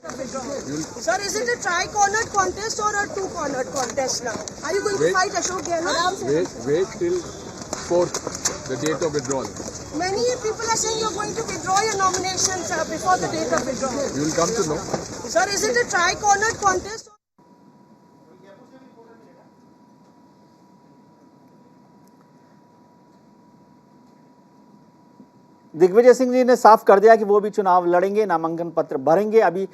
Sir, is it a tri-cornered contest or a two-cornered contest now? Are you going to fight Ashok Gehlot? Wait till 4th, the date of withdrawal. Many people are saying you're going to withdraw your nominations before the date of withdrawal. You will come to know. Sir, is it a tri-cornered contest? Digvijay Singh ji ने साफ कर दिया कि वो भी चुनाव लड़ेंगे, नामांकन पत्र भरेंगे। अभी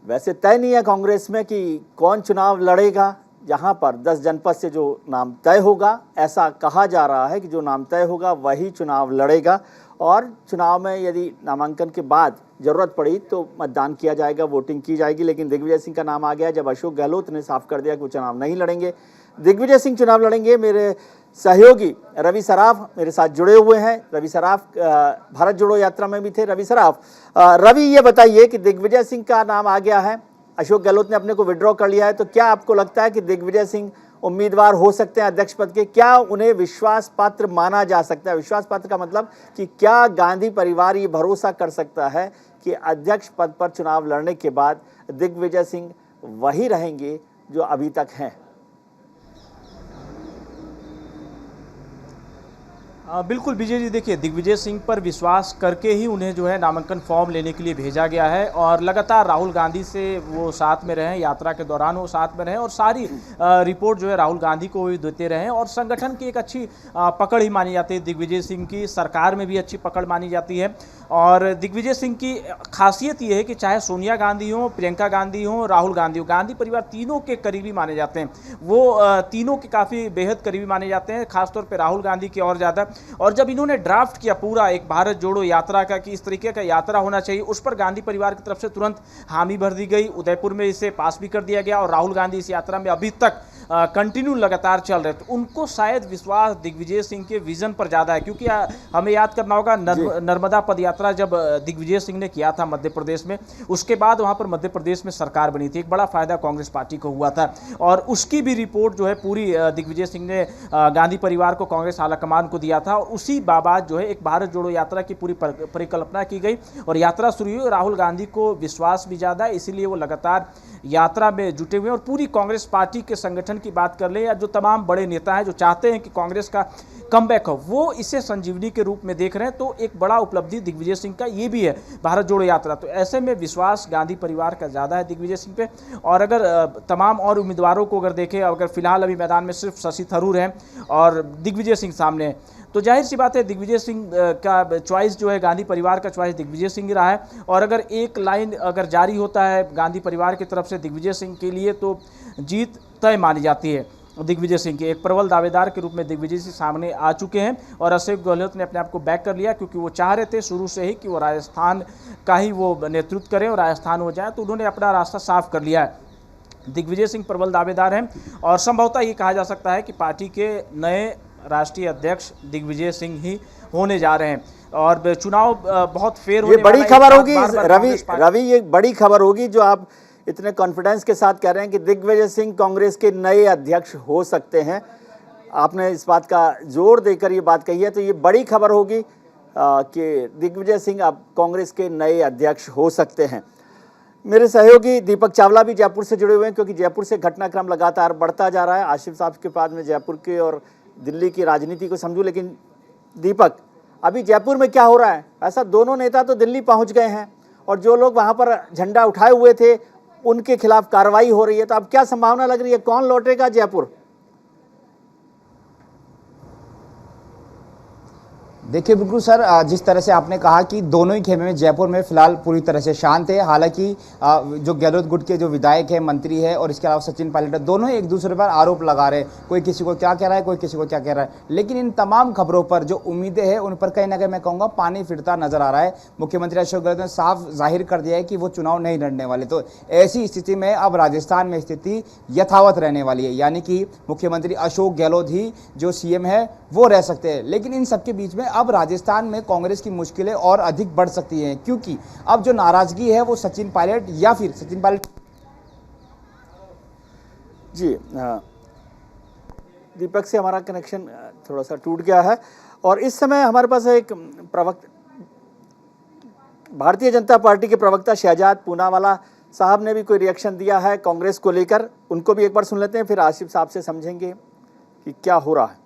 वैसे तय नहीं है कांग्रेस में कि कौन चुनाव लड़ेगा। जहां पर 10 जनपद से जो नाम तय होगा, ऐसा कहा जा रहा है कि जो नाम तय होगा वही चुनाव लड़ेगा। और चुनाव में यदि नामांकन के बाद जरूरत पड़ी तो मतदान किया जाएगा, वोटिंग की जाएगी। लेकिन दिग्विजय सिंह का नाम आ गया जब अशोक गहलोत ने साफ कर दिया कि वो चुनाव नहीं लड़ेंगे। दिग्विजय सिंह चुनाव लड़ेंगे। मेरे सहयोगी रवि सराफ मेरे साथ जुड़े हुए हैं। रवि सराफ भारत जोड़ो यात्रा में भी थे। रवि सराफ, रवि ये बताइए कि दिग्विजय सिंह का नाम आ गया है, अशोक गहलोत ने अपने को विड्रॉ कर लिया है, तो क्या आपको लगता है कि दिग्विजय सिंह उम्मीदवार हो सकते हैं अध्यक्ष पद के? क्या उन्हें विश्वास पात्र माना जा सकता है? विश्वास पात्र का मतलब कि क्या गांधी परिवार ये भरोसा कर सकता है कि अध्यक्ष पद पर चुनाव लड़ने के बाद दिग्विजय सिंह वही रहेंगे जो अभी तक हैं? बिल्कुल विजय जी, देखिए दिग्विजय सिंह पर विश्वास करके ही उन्हें जो है नामांकन फॉर्म लेने के लिए भेजा गया है। और लगातार राहुल गांधी से वो साथ में रहे, यात्रा के दौरान वो साथ में रहे और सारी रिपोर्ट जो है राहुल गांधी को भी देते रहे। और संगठन की एक अच्छी पकड़ ही मानी जाती है दिग्विजय सिंह की, सरकार में भी अच्छी पकड़ मानी जाती है। और दिग्विजय सिंह की खासियत ये है कि चाहे सोनिया गांधी हो, प्रियंका गांधी हो, राहुल गांधी हो, गांधी परिवार तीनों के करीबी माने जाते हैं। वो तीनों के काफ़ी बेहद करीबी माने जाते हैं, खासतौर पर राहुल गांधी के और ज़्यादा। और जब इन्होंने ड्राफ्ट किया पूरा एक भारत जोड़ो यात्रा का कि इस तरीके का यात्रा होना चाहिए, उस पर गांधी परिवार की तरफ से तुरंत हामी भर दी गई। उदयपुर में इसे पास भी कर दिया गया और राहुल गांधी इस यात्रा में अभी तक कंटिन्यू लगातार चल रहे। तो उनको शायद विश्वास दिग्विजय सिंह के विजन पर ज़्यादा है, क्योंकि हमें याद करना होगा नर्मदा पद यात्रा जब दिग्विजय सिंह ने किया था मध्य प्रदेश में, उसके बाद वहाँ पर मध्य प्रदेश में सरकार बनी थी, एक बड़ा फायदा कांग्रेस पार्टी को हुआ था। और उसकी भी रिपोर्ट जो है पूरी दिग्विजय सिंह ने गांधी परिवार को, कांग्रेस आलाकमान को दिया था। और उसी बाबत जो है एक भारत जोड़ो यात्रा की पूरी परिकल्पना की गई और यात्रा शुरू हुई। राहुल गांधी को विश्वास भी ज़्यादा है, इसीलिए वो लगातार यात्रा में जुटे हुए हैं। और पूरी कांग्रेस पार्टी के संगठन की बात कर ले या जो तमाम बड़े नेता हैं जो चाहते हैं कि कांग्रेस का कमबैक हो, वो इसे संजीवनी के रूप में देख रहे हैं। तो एक बड़ा उपलब्धि दिग्विजय सिंह का ये भी है भारत जोड़ो यात्रा। तो ऐसे में विश्वास गांधी परिवार का ज़्यादा है दिग्विजय सिंह पे। और अगर तमाम और उम्मीदवारों को अगर देखें, अगर फिलहाल अभी मैदान में सिर्फ शशि थरूर हैं और दिग्विजय सिंह सामने हैं, तो जाहिर सी बात है दिग्विजय सिंह का चॉइस जो है, गांधी परिवार का चॉइस दिग्विजय सिंह ही रहा है। और अगर एक लाइन अगर जारी होता है गांधी परिवार की तरफ से दिग्विजय सिंह के लिए, तो जीत तय मानी जाती है दिग्विजय सिंह के। एक प्रबल दावेदार के रूप में दिग्विजय सिंह सामने आ चुके हैं। और अशोक गहलोत ने अपने आप को बैक कर लिया, क्योंकि वो चाह रहे थे शुरू से ही कि वो राजस्थान का ही वो नेतृत्व करें और राजस्थान हो जाए, तो उन्होंने अपना रास्ता साफ कर लिया है। दिग्विजय सिंह प्रबल दावेदार हैं और संभवतः ये कहा जा सकता है कि पार्टी के नए राष्ट्रीय अध्यक्ष दिग्विजय सिंह ही होने जा रहे हैं। और चुनाव बहुत फेयर होने ये बड़ी वाला है। खबर होगी बार-बार रवि, ये बड़ी खबर होगी जो आप इतने कॉन्फिडेंस के साथ कह रहे हैं कि दिग्विजय सिंह कांग्रेस के नए अध्यक्ष हो सकते हैं। आपने इस बात का जोर देकर ये बात कही है, तो ये बड़ी खबर होगी कि दिग्विजय सिंह अब कांग्रेस के नए अध्यक्ष हो सकते हैं। मेरे सहयोगी दीपक चावला भी जयपुर से जुड़े हुए हैं, क्योंकि जयपुर से घटनाक्रम लगातार बढ़ता जा रहा है। आशिफ साहब के बाद में जयपुर के और दिल्ली की राजनीति को समझूं, लेकिन दीपक, अभी जयपुर में क्या हो रहा है? ऐसा दोनों नेता तो दिल्ली पहुंच गए हैं और जो लोग वहां पर झंडा उठाए हुए थे उनके खिलाफ कार्रवाई हो रही है, तो अब क्या संभावना लग रही है, कौन लौटेगा जयपुर? देखिए बिल्कुल सर, जिस तरह से आपने कहा कि दोनों ही खेमे में जयपुर में फिलहाल पूरी तरह से शांत है। हालांकि जो गहलोत गुट के जो विधायक है, मंत्री है और इसके अलावा सचिन पायलट है, दोनों एक दूसरे पर आरोप लगा रहे हैं। कोई किसी को क्या कह रहा है, कोई किसी को क्या कह रहा है, लेकिन इन तमाम खबरों पर जो उम्मीदें हैं उन पर कहीं ना कहीं मैं कहूँगा पानी फिरता नजर आ रहा है। मुख्यमंत्री अशोक गहलोत ने साफ जाहिर कर दिया है कि वो चुनाव नहीं लड़ने वाले। तो ऐसी स्थिति में अब राजस्थान में स्थिति यथावत रहने वाली है, यानी कि मुख्यमंत्री अशोक गहलोत ही जो सीएम है वो रह सकते हैं। लेकिन इन सबके बीच में अब राजस्थान में कांग्रेस की मुश्किलें और अधिक बढ़ सकती हैं, क्योंकि अब जो नाराजगी है वो सचिन पायलट या फिर सचिन पायलट जी दीपक से हमारा कनेक्शन थोड़ा सा टूट गया है और इस समय हमारे पास एक भारतीय जनता पार्टी के प्रवक्ता शहजाद पूनावाला साहब ने भी कोई रिएक्शन दिया है कांग्रेस को लेकर। उनको भी एक बार सुन लेते हैं, फिर आसिफ साहब से समझेंगे कि क्या हो रहा है।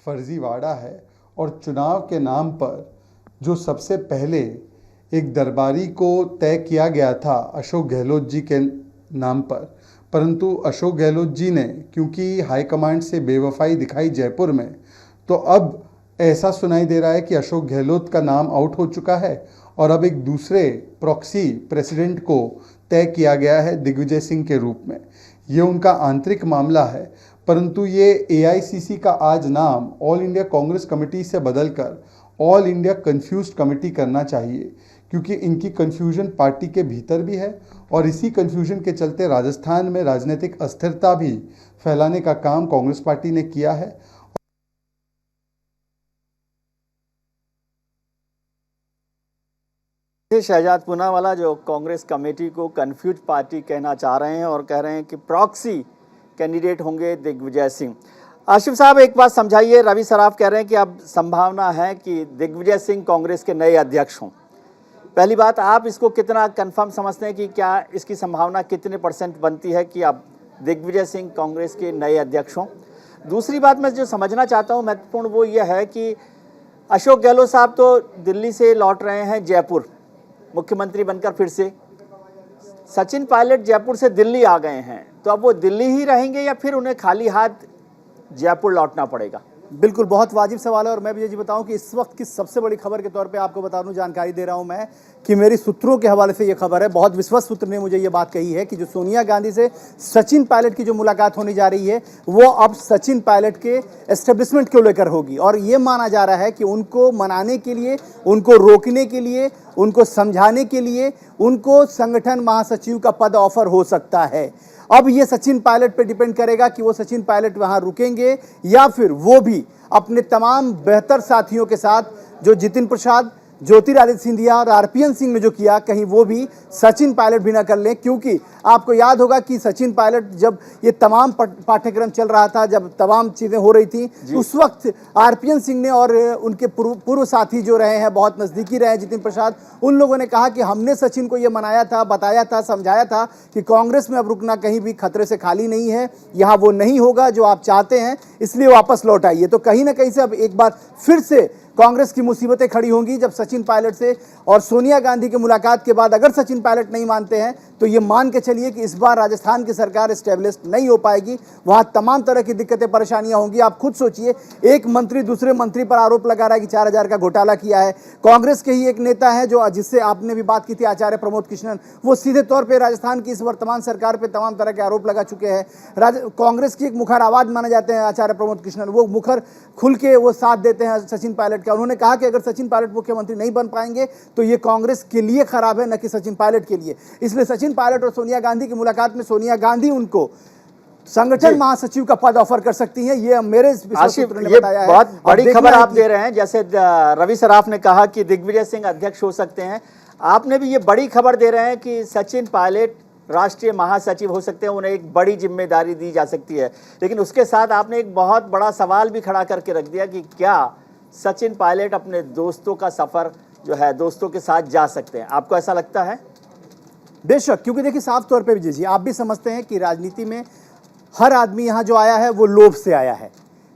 फर्जीवाड़ा है और चुनाव के नाम पर जो सबसे पहले एक दरबारी को तय किया गया था अशोक गहलोत जी के नाम पर, परंतु अशोक गहलोत जी ने क्योंकि हाईकमांड से बेवफाई दिखाई जयपुर में, तो अब ऐसा सुनाई दे रहा है कि अशोक गहलोत का नाम आउट हो चुका है और अब एक दूसरे प्रॉक्सी प्रेसिडेंट को तय किया गया है दिग्विजय सिंह के रूप में। ये उनका आंतरिक मामला है, परंतु ये एआईसीसी का आज नाम ऑल इंडिया कांग्रेस कमेटी से बदलकर ऑल इंडिया कंफ्यूज्ड कमेटी करना चाहिए, क्योंकि इनकी कंफ्यूजन पार्टी के भीतर भी है और इसी कंफ्यूजन के चलते राजस्थान में राजनीतिक अस्थिरता भी फैलाने का काम कांग्रेस पार्टी ने किया है। शहजाद पूनावाला जो कांग्रेस कमेटी को कंफ्यूज पार्टी कहना चाह रहे हैं और कह रहे हैं कि प्रॉक्सी कैंडिडेट होंगे दिग्विजय सिंह। आशिफ साहब एक बात समझाइए, रवि सराफ कह रहे हैं कि अब संभावना है कि दिग्विजय सिंह कांग्रेस के नए अध्यक्ष हों। पहली बात, आप इसको कितना कंफर्म समझते हैं कि क्या इसकी संभावना कितने % बनती है कि अब दिग्विजय सिंह कांग्रेस के नए अध्यक्ष हों? दूसरी बात मैं जो समझना चाहता हूँ महत्वपूर्ण वो ये है कि अशोक गहलोत साहब तो दिल्ली से लौट रहे हैं जयपुर मुख्यमंत्री बनकर फिर से, सचिन पायलट जयपुर से दिल्ली आ गए हैं, तो अब वो दिल्ली ही रहेंगे या फिर उन्हें खाली हाथ जयपुर लौटना पड़ेगा? बिल्कुल, बहुत वाजिब सवाल है और मैं भी ये बताऊं कि इस वक्त की सबसे बड़ी खबर के तौर पे आपको बता दूं, जानकारी दे रहा हूं मैं कि मेरी सूत्रों के हवाले से ये खबर है, बहुत विश्वस्त सूत्र ने मुझे ये बात कही है कि जो सोनिया गांधी से सचिन पायलट की जो मुलाकात होने जा रही है वो अब सचिन पायलट के एस्टेब्लिशमेंट को लेकर होगी और ये माना जा रहा है कि उनको मनाने के लिए, उनको रोकने के लिए, उनको समझाने के लिए उनको संगठन महासचिव का पद ऑफर हो सकता है। अब ये सचिन पायलट पे डिपेंड करेगा कि वो सचिन पायलट वहां रुकेंगे या फिर वो भी अपने तमाम बेहतर साथियों के साथ, जो जितिन प्रसाद, ज्योतिरादित्य सिंधिया और आरपीएन सिंह ने जो किया, कहीं वो भी सचिन पायलट भी ना कर लें। क्योंकि आपको याद होगा कि सचिन पायलट जब ये तमाम पाठ्यक्रम चल रहा था, जब तमाम चीज़ें हो रही थी, उस वक्त आरपीएन सिंह ने और उनके पूर्व साथी जो रहे हैं, बहुत नज़दीकी रहे हैं जितिन प्रसाद, उन लोगों ने कहा कि हमने सचिन को ये मनाया था, बताया था, समझाया था कि कांग्रेस में अब रुकना कहीं भी खतरे से खाली नहीं है, यहाँ वो नहीं होगा जो आप चाहते हैं, इसलिए वापस लौट आइए। तो कहीं ना कहीं से अब एक बार फिर से कांग्रेस की मुसीबतें खड़ी होंगी जब सचिन पायलट से और सोनिया गांधी की मुलाकात के बाद अगर सचिन पायलट नहीं मानते हैं तो ये मान के चलिए कि इस बार राजस्थान की सरकार एस्टेब्लिश नहीं हो पाएगी, वहां तमाम तरह की दिक्कतें परेशानियां होंगी। आप खुद सोचिए, एक मंत्री दूसरे मंत्री पर आरोप लगा रहा है कि 4000 का घोटाला किया है। कांग्रेस के ही एक नेता है जो, जिससे आपने भी बात की थी, आचार्य प्रमोद कृष्णन, वो सीधे तौर पर राजस्थान की इस वर्तमान सरकार पर तमाम तरह के आरोप लगा चुके हैं। कांग्रेस की एक मुखर आवाज माने जाते हैं आचार्य प्रमोद कृष्णन, वो मुखर खुल के वो साथ देते हैं सचिन पायलट का। उन्होंने कहा कि अगर सचिन पायलट मुख्यमंत्री नहीं बन पाएंगे तो ये कांग्रेस के लिए खराब है, न कि सचिन पायलट के लिए। इसलिए सचिन पायलट और सोनिया गांधी की मुलाकात में सोनिया गांधी उनको संगठन महासचिव का पद ऑफर कर सकती हैं, ये मेरे सूत्र ने बताया है। बहुत बड़ी खबर आप दे रहे हैं, जैसे रवि सराफ ने कहा कि दिग्विजय सिंह अध्यक्ष हो सकते हैं, आपने भी ये बड़ी खबर दे रहे हैं कि सचिन पायलट राष्ट्रीय महासचिव हो सकते हैं, उन्हें एक बड़ी जिम्मेदारी दी जा सकती है। लेकिन उसके साथ आपने एक बहुत बड़ा सवाल भी खड़ा करके रख दिया कि क्या सचिन पायलट अपने दोस्तों का सफ़र जो है दोस्तों के साथ जा सकते हैं? आपको ऐसा लगता है? बेशक, क्योंकि देखिए साफ तौर पे विजय जी, आप भी समझते हैं कि राजनीति में हर आदमी यहाँ जो आया है वो लोभ से आया है।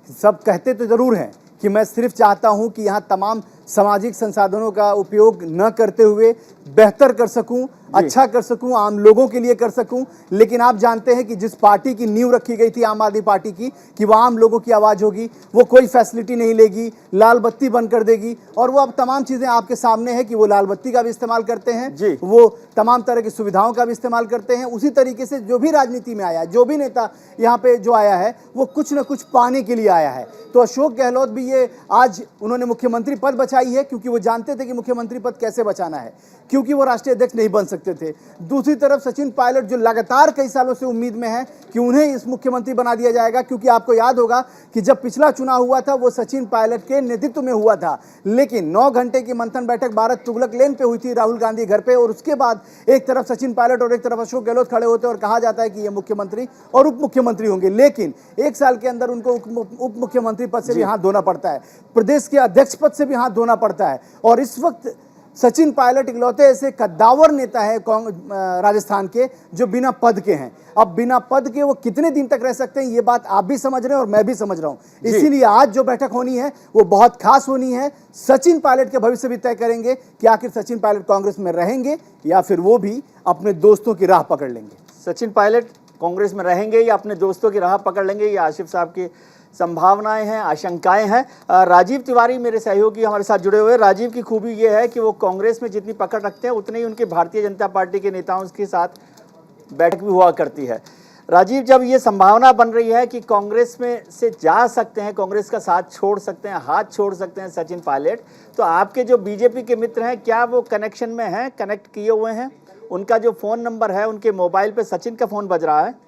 सब कहते तो ज़रूर हैं कि मैं सिर्फ चाहता हूँ कि यहाँ तमाम सामाजिक संसाधनों का उपयोग न करते हुए बेहतर कर सकूं, अच्छा कर सकूं, आम लोगों के लिए कर सकूं। लेकिन आप जानते हैं कि जिस पार्टी की नींव रखी गई थी आम आदमी पार्टी की, कि वह आम लोगों की आवाज़ होगी, वो कोई फैसिलिटी नहीं लेगी, लाल बत्ती बंद कर देगी। और वो अब तमाम चीज़ें आपके सामने हैं कि वो लाल बत्ती का भी इस्तेमाल करते हैं, वो तमाम तरह की सुविधाओं का भी इस्तेमाल करते हैं। उसी तरीके से जो भी राजनीति में आया है, जो भी नेता यहाँ पे जो आया है, वो कुछ न कुछ पाने के लिए आया है। तो अशोक गहलोत भी ये आज उन्होंने मुख्यमंत्री पद बचाई है क्योंकि वो जानते थे कि मुख्यमंत्री पद कैसे बचाना है, क्योंकि वो राष्ट्रीय अध्यक्ष नहीं बन सकते थे। दूसरी तरफ सचिन पायलट जो लगातार कई सालों से उम्मीद में है कि उन्हें इस मुख्यमंत्री बना दिया जाएगा, क्योंकि आपको याद होगा कि जब पिछला चुनाव हुआ था वो सचिन पायलट के नेतृत्व में हुआ था, लेकिन 9 घंटे की मंथन बैठक भारत तुगलक लेन पे हुई थी राहुल गांधी घर पे, और उसके बाद एक तरफ सचिन पायलट और एक तरफ अशोक गहलोत खड़े होते और कहा जाता है कि ये मुख्यमंत्री और उप मुख्यमंत्री होंगे। लेकिन 1 साल के अंदर उनको उप मुख्यमंत्री पद से भी हाथ धोना पड़ता है, प्रदेश के अध्यक्ष पद से भी हाथ धोना पड़ता है। और इस वक्त सचिन पायलट इकलौते ऐसे कद्दावर नेता है राजस्थान के जो बिना पद के हैं। अब बिना पद के वो कितने दिन तक रह सकते हैं, ये बात आप भी समझ रहे हैं और मैं भी समझ रहा हूं। इसीलिए आज जो बैठक होनी है वो बहुत खास होनी है। सचिन पायलट के भविष्य भी तय करेंगे कि आखिर सचिन पायलट कांग्रेस में रहेंगे या फिर वो भी अपने दोस्तों की राह पकड़ लेंगे। सचिन पायलट कांग्रेस में रहेंगे या अपने दोस्तों की राह पकड़ लेंगे, ये आसिफ साहब की संभावनाएं हैं, आशंकाएं हैं। राजीव तिवारी मेरे सहयोगी हमारे साथ जुड़े हुए हैं। राजीव की खूबी ये है कि वो कांग्रेस में जितनी पकड़ रखते हैं उतने ही उनके भारतीय जनता पार्टी के नेताओं के साथ बैठक भी हुआ करती है। राजीव, जब ये संभावना बन रही है कि कांग्रेस में से जा सकते हैं, कांग्रेस का साथ छोड़ सकते हैं, हाथ छोड़ सकते हैं सचिन पायलट, तो आपके जो बीजेपी के मित्र हैं क्या वो कनेक्शन में हैं, कनेक्ट किए हुए हैं? उनका जो फ़ोन नंबर है उनके मोबाइल पे सचिन का फ़ोन बज रहा है।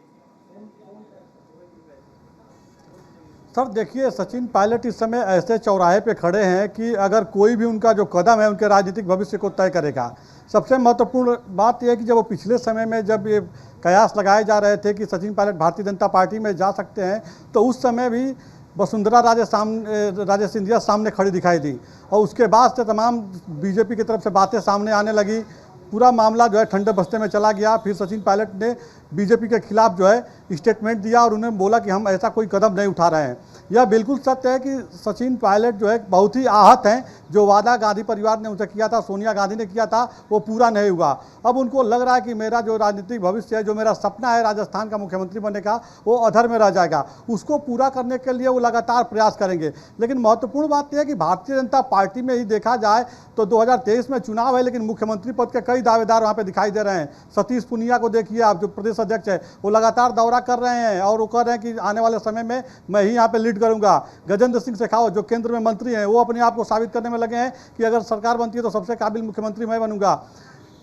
सर देखिए, सचिन पायलट इस समय ऐसे चौराहे पे खड़े हैं कि अगर कोई भी उनका जो कदम है उनके राजनीतिक भविष्य को तय करेगा। सबसे महत्वपूर्ण बात यह है कि जब वो पिछले समय में जब ये कयास लगाए जा रहे थे कि सचिन पायलट भारतीय जनता पार्टी में जा सकते हैं, तो उस समय भी वसुंधरा राजे सिंधिया सामने खड़ी दिखाई दी, और उसके बाद से तमाम बीजेपी की तरफ से बातें सामने आने लगी। पूरा मामला जो है ठंडे बस्ते में चला गया। फिर सचिन पायलट ने बीजेपी के खिलाफ जो है स्टेटमेंट दिया और उन्हें बोला कि हम ऐसा कोई कदम नहीं उठा रहे हैं। यह बिल्कुल सत्य है कि सचिन पायलट जो है बहुत ही आहत हैं। जो वादा गांधी परिवार ने उनसे किया था, सोनिया गांधी ने किया था, वो पूरा नहीं हुआ। अब उनको लग रहा है कि मेरा जो राजनीतिक भविष्य है, जो मेरा सपना है राजस्थान का मुख्यमंत्री बनने का, वो अधर में रह जाएगा। उसको पूरा करने के लिए वो लगातार प्रयास करेंगे। लेकिन महत्वपूर्ण बात यह है कि भारतीय जनता पार्टी में ही देखा जाए तो 2023 में चुनाव है, लेकिन मुख्यमंत्री पद के कई दावेदार वहाँ पर दिखाई दे रहे हैं। सतीश पुनिया को देखिए आप, जो प्रदेश अध्यक्ष है, वो लगातार दौरा कर रहे हैं और वो कह रहे हैं कि आने वाले समय में मैं ही यहाँ पे लीड करूंगा। गजेंद्र सिंह शेखावत जो केंद्र में मंत्री हैं, वो अपने आप को साबित करने में लगे हैं कि अगर सरकार बनती है तो सबसे काबिल मुख्यमंत्री मैं बनूंगा।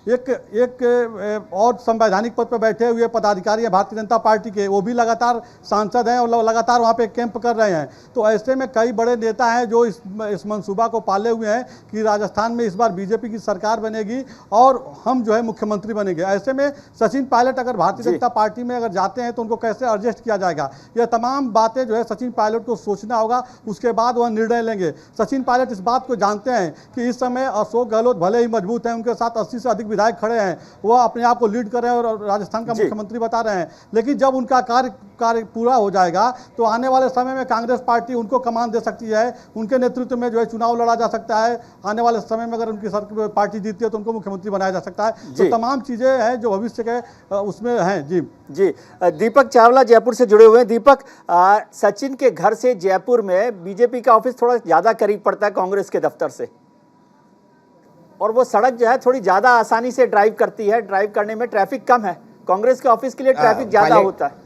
एक और संवैधानिक पद पर बैठे हुए पदाधिकारी हैं भारतीय जनता पार्टी के, वो भी लगातार सांसद हैं और लगातार वहाँ पे कैंप कर रहे हैं। तो ऐसे में कई बड़े नेता हैं जो इस मंसूबा को पाले हुए हैं कि राजस्थान में इस बार बीजेपी की सरकार बनेगी और हम जो है मुख्यमंत्री बनेंगे। ऐसे में सचिन पायलट अगर भारतीय जनता पार्टी में अगर जाते हैं तो उनको कैसे एडजस्ट किया जाएगा, यह तमाम बातें जो है सचिन पायलट को सोचना होगा, उसके बाद वह निर्णय लेंगे। सचिन पायलट इस बात को जानते हैं कि इस समय अशोक गहलोत भले ही मजबूत हैं, उनके साथ 80 से अधिक विधायक खड़े हैं, वह अपने आप को लीड कर रहे हैं और राजस्थान का मुख्यमंत्री बता रहे हैं। लेकिन जब उनका कार्य पूरा हो जाएगा तो आने वाले समय में कांग्रेस पार्टी उनको कमान दे सकती है, उनके नेतृत्व में जो है चुनाव लड़ा जा सकता है। आने वाले समय में अगर उनकी पार्टी जीतती है तो उनको मुख्यमंत्री बनाया जा सकता है। तो तमाम चीजें हैं जो भविष्य के उसमें हैं। जी दीपक चावला जयपुर से जुड़े हुए हैं। दीपक, सचिन के घर से जयपुर में बीजेपी का ऑफिस थोड़ा ज्यादा करीब पड़ता है कांग्रेस के दफ्तर से, और वो सड़क जो है थोड़ी ज्यादा आसानी से ड्राइव करती है, ड्राइव करने में ट्रैफिक कम है। कांग्रेस के ऑफिस के लिए ट्रैफिक ज्यादा होता है।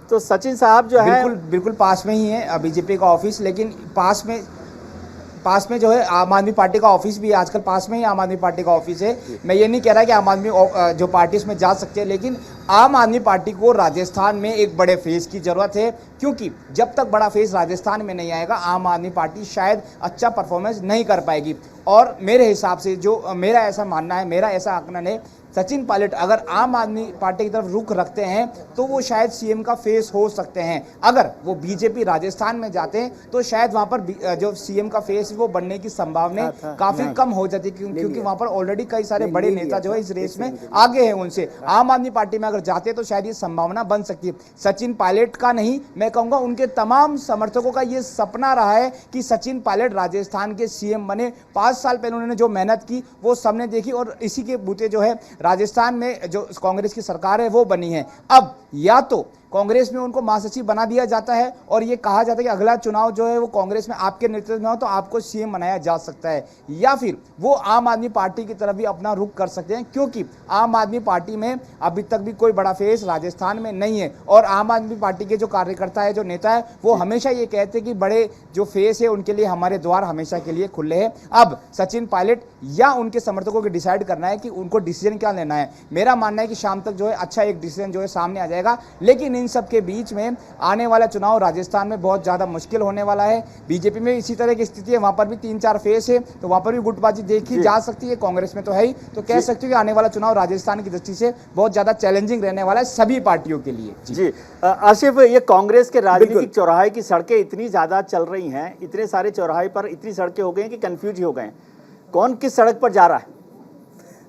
तो सचिन साहब जो है बिल्कुल पास में ही है बीजेपी का ऑफिस, लेकिन पास में जो है आम आदमी पार्टी का ऑफिस भी है। आजकल पास में ही आम आदमी पार्टी का ऑफिस है। मैं ये नहीं कह रहा कि आम आदमी जो पार्टी इसमें जा सकती है, लेकिन आम आदमी पार्टी को राजस्थान में एक बड़े फेज की जरूरत है, क्योंकि जब तक बड़ा फेज राजस्थान में नहीं आएगा आम आदमी पार्टी शायद अच्छा परफॉर्मेंस नहीं कर पाएगी। और मेरे हिसाब से जो मेरा ऐसा मानना है, मेरा ऐसा आकलन है, सचिन पायलट अगर आम आदमी पार्टी की तरफ रुख रखते हैं तो वो शायद सीएम का फेस हो सकते हैं। अगर वो बीजेपी राजस्थान में जाते हैं तो शायद वहां पर जो सीएम का फेस वो बनने की संभावना काफी कम हो जाती है, क्योंकि वहां पर ऑलरेडी कई सारे बड़े नेता जो है इस रेस में आगे हैं उनसे। आम आदमी पार्टी में अगर जाते तो शायद ये संभावना बन सकती है। सचिन पायलट का नहीं, मैं कहूंगा उनके तमाम समर्थकों का ये सपना रहा है कि सचिन पायलट राजस्थान के सीएम बने। 5 साल पहले उन्होंने जो मेहनत की वो सबने देखी और इसी के बूते जो है राजस्थान में जो कांग्रेस की सरकार है वो बनी है। अब या तो कांग्रेस में उनको महासचिव बना दिया जाता है और ये कहा जाता है कि अगला चुनाव जो है वो कांग्रेस में आपके नेतृत्व में हो तो आपको सीएम बनाया जा सकता है, या फिर वो आम आदमी पार्टी की तरफ भी अपना रुख कर सकते हैं, क्योंकि आम आदमी पार्टी में अभी तक भी कोई बड़ा फेस राजस्थान में नहीं है। और आम आदमी पार्टी के जो कार्यकर्ता है, जो नेता है, वो हमेशा ये कहते हैं कि बड़े जो फेस है उनके लिए हमारे द्वार हमेशा के लिए खुले हैं। अब सचिन पायलट या उनके समर्थकों को डिसाइड करना है कि उनको डिसीजन क्या लेना है। मेरा मानना है कि शाम तक जो है अच्छा एक डिसीजन जो है सामने आ जाएगा, लेकिन इन सब के बीच में आने वाला चुनाव राजस्थान में बहुत ज्यादा मुश्किल होने वाला है। बीजेपी में इसी तरह की स्थिति है, वहां पर भी 3-4 फेस है तो वहां पर भी गुटबाजी देखी जा सकती है। कांग्रेस में तो है ही, तो कह सकते हो कि आने वाला चुनाव राजस्थान की दृष्टि से बहुत ज्यादा चैलेंजिंग रहने वाला है सभी पार्टियों के लिए। जी आसिफ, ये कांग्रेस के राजनीतिक चौराहे की सड़कें इतनी ज्यादा चल रही हैं, इतने सारे चौराहे पर इतनी सड़कें हो गई हैं कि कंफ्यूज हो गए हैं, कौन किस सड़क पर जा रहा है।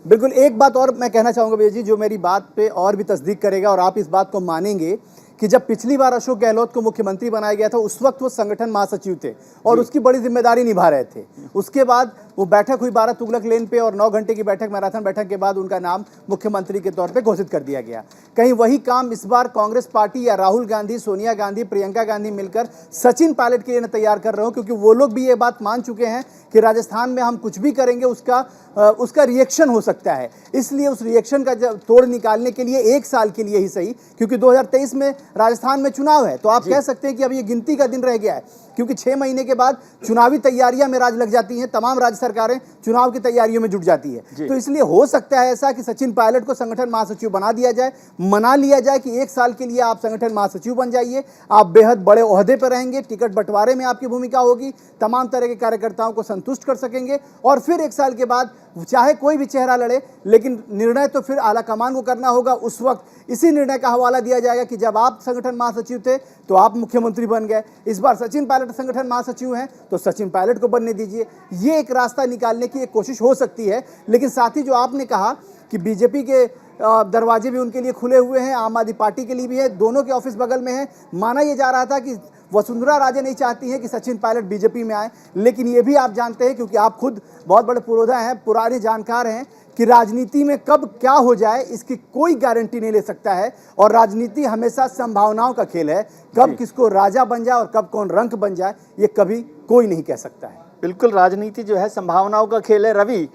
बिल्कुल, एक बात और मैं कहना चाहूँगा भैया जी, जो मेरी बात पे और भी तस्दीक करेगा और आप इस बात को मानेंगे कि जब पिछली बार अशोक गहलोत को मुख्यमंत्री बनाया गया था उस वक्त वो संगठन महासचिव थे और उसकी बड़ी जिम्मेदारी निभा रहे थे। उसके बाद वो बैठक हुई 12 तुगलक लेन पे और 9 घंटे की बैठक, मैराथन बैठक के बाद उनका नाम मुख्यमंत्री के तौर पे घोषित कर दिया गया। कहीं वही काम इस बार कांग्रेस पार्टी या राहुल गांधी, सोनिया गांधी, प्रियंका गांधी मिलकर सचिन पायलट के लिए तैयार कर रहे हो, क्योंकि वो लोग भी ये बात मान चुके हैं कि राजस्थान में हम कुछ भी करेंगे उसका रिएक्शन हो सकता है। इसलिए उस रिएक्शन का तोड़ निकालने के लिए 1 साल के लिए ही सही, क्योंकि 2023 में राजस्थान में चुनाव है, तो आप कह सकते हैं कि अब ये गिनती का दिन रह गया है, क्योंकि 6 महीने के बाद चुनावी तैयारियां में राज लग जाती हैं, तमाम राज्य सरकारें चुनाव की तैयारियों में जुट जाती है। तो इसलिए हो सकता है ऐसा कि सचिन पायलट को संगठन महासचिव बना दिया जाए, मना लिया जाए कि 1 साल के लिए आप संगठन महासचिव बन जाइए, आप बेहद बड़े ओहदे पर रहेंगे, टिकट बंटवारे में आपकी भूमिका होगी, तमाम तरह के कार्यकर्ताओं को संतुष्ट कर सकेंगे और फिर 1 साल के बाद चाहे कोई भी चेहरा लड़े, लेकिन निर्णय तो फिर आला कमान को करना होगा। उस वक्त इसी निर्णय का हवाला दिया जाएगा कि जब आप संगठन महासचिव थे तो आप मुख्यमंत्री बन गए, इस बार सचिन पायलट संगठन महासचिव हैं तो सचिन पायलट को बनने दीजिए। ये एक रास्ता निकालने की एक कोशिश हो सकती है। लेकिन साथ ही जो आपने कहा कि बीजेपी के दरवाजे भी उनके लिए खुले हुए हैं, आम आदमी पार्टी के लिए भी है, दोनों के ऑफिस बगल में है। माना यह जा रहा था कि वसुंधरा राजे नहीं चाहती हैं कि सचिन पायलट बीजेपी में आए, लेकिन ये भी आप जानते हैं, क्योंकि आप खुद बहुत बड़े पुरोधा हैं, पुराने जानकार हैं, कि राजनीति में कब क्या हो जाए इसकी कोई गारंटी नहीं ले सकता है और राजनीति हमेशा संभावनाओं का खेल है। कब किसको राजा बन जाए और कब कौन रंक बन जाए ये कभी कोई नहीं कह सकता है। बिल्कुल, राजनीति जो है संभावनाओं का खेल है। रवि,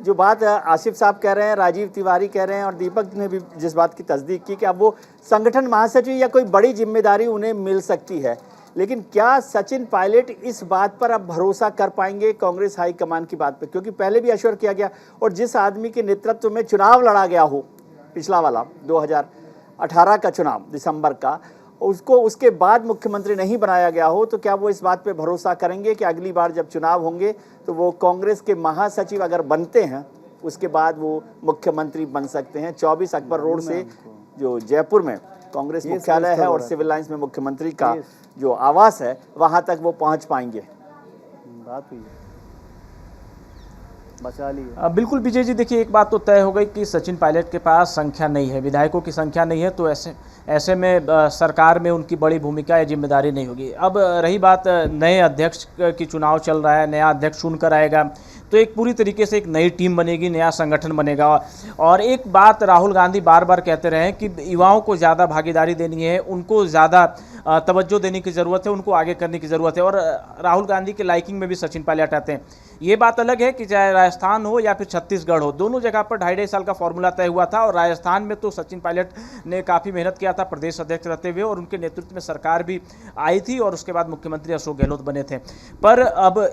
जो बात आसिफ साहब कह रहे हैं, राजीव तिवारी कह रहे हैं और दीपक ने भी जिस बात की तस्दीक की कि अब वो संगठन महासचिव या कोई बड़ी जिम्मेदारी उन्हें मिल सकती है, लेकिन क्या सचिन पायलट इस बात पर अब भरोसा कर पाएंगे कांग्रेस हाईकमान की बात पर? क्योंकि पहले भी अश्योर किया गया और जिस आदमी के नेतृत्व में चुनाव लड़ा गया हो, पिछला वाला 2018 का चुनाव दिसंबर का, उसको उसके बाद मुख्यमंत्री नहीं बनाया गया हो, तो क्या वो इस बात पे भरोसा करेंगे कि अगली बार जब चुनाव होंगे तो वो कांग्रेस के महासचिव अगर बनते हैं उसके बाद वो मुख्यमंत्री बन सकते हैं? 24 अकबर रोड से जो जयपुर में कांग्रेस मुख्यालय है और सिविल लाइंस में मुख्यमंत्री का जो आवास है वहां तक वो पहुंच पाएंगे? बात हुई बचा ली। बिल्कुल विजय जी, देखिए एक बात तो तय हो गई कि सचिन पायलट के पास संख्या नहीं है, विधायकों की संख्या नहीं है, तो ऐसे में सरकार में उनकी बड़ी भूमिका या जिम्मेदारी नहीं होगी। अब रही बात नए अध्यक्ष की, चुनाव चल रहा है, नया अध्यक्ष चुनकर आएगा तो एक पूरी तरीके से एक नई टीम बनेगी, नया संगठन बनेगा। और एक बात राहुल गांधी बार बार कहते रहे हैं कि युवाओं को ज़्यादा भागीदारी देनी है, उनको ज़्यादा तवज्जो देने की ज़रूरत है, उनको आगे करने की ज़रूरत है। और राहुल गांधी के लाइकिंग में भी सचिन पायलट आते हैं। ये बात अलग है कि चाहे राजस्थान हो या फिर छत्तीसगढ़ हो, दोनों जगह पर 2.5 साल का फॉर्मूला तय हुआ था और राजस्थान में तो सचिन पायलट ने काफ़ी मेहनत किया था प्रदेश अध्यक्ष रहते हुए और उनके नेतृत्व में सरकार भी आई थी और उसके बाद मुख्यमंत्री अशोक गहलोत बने थे। पर अब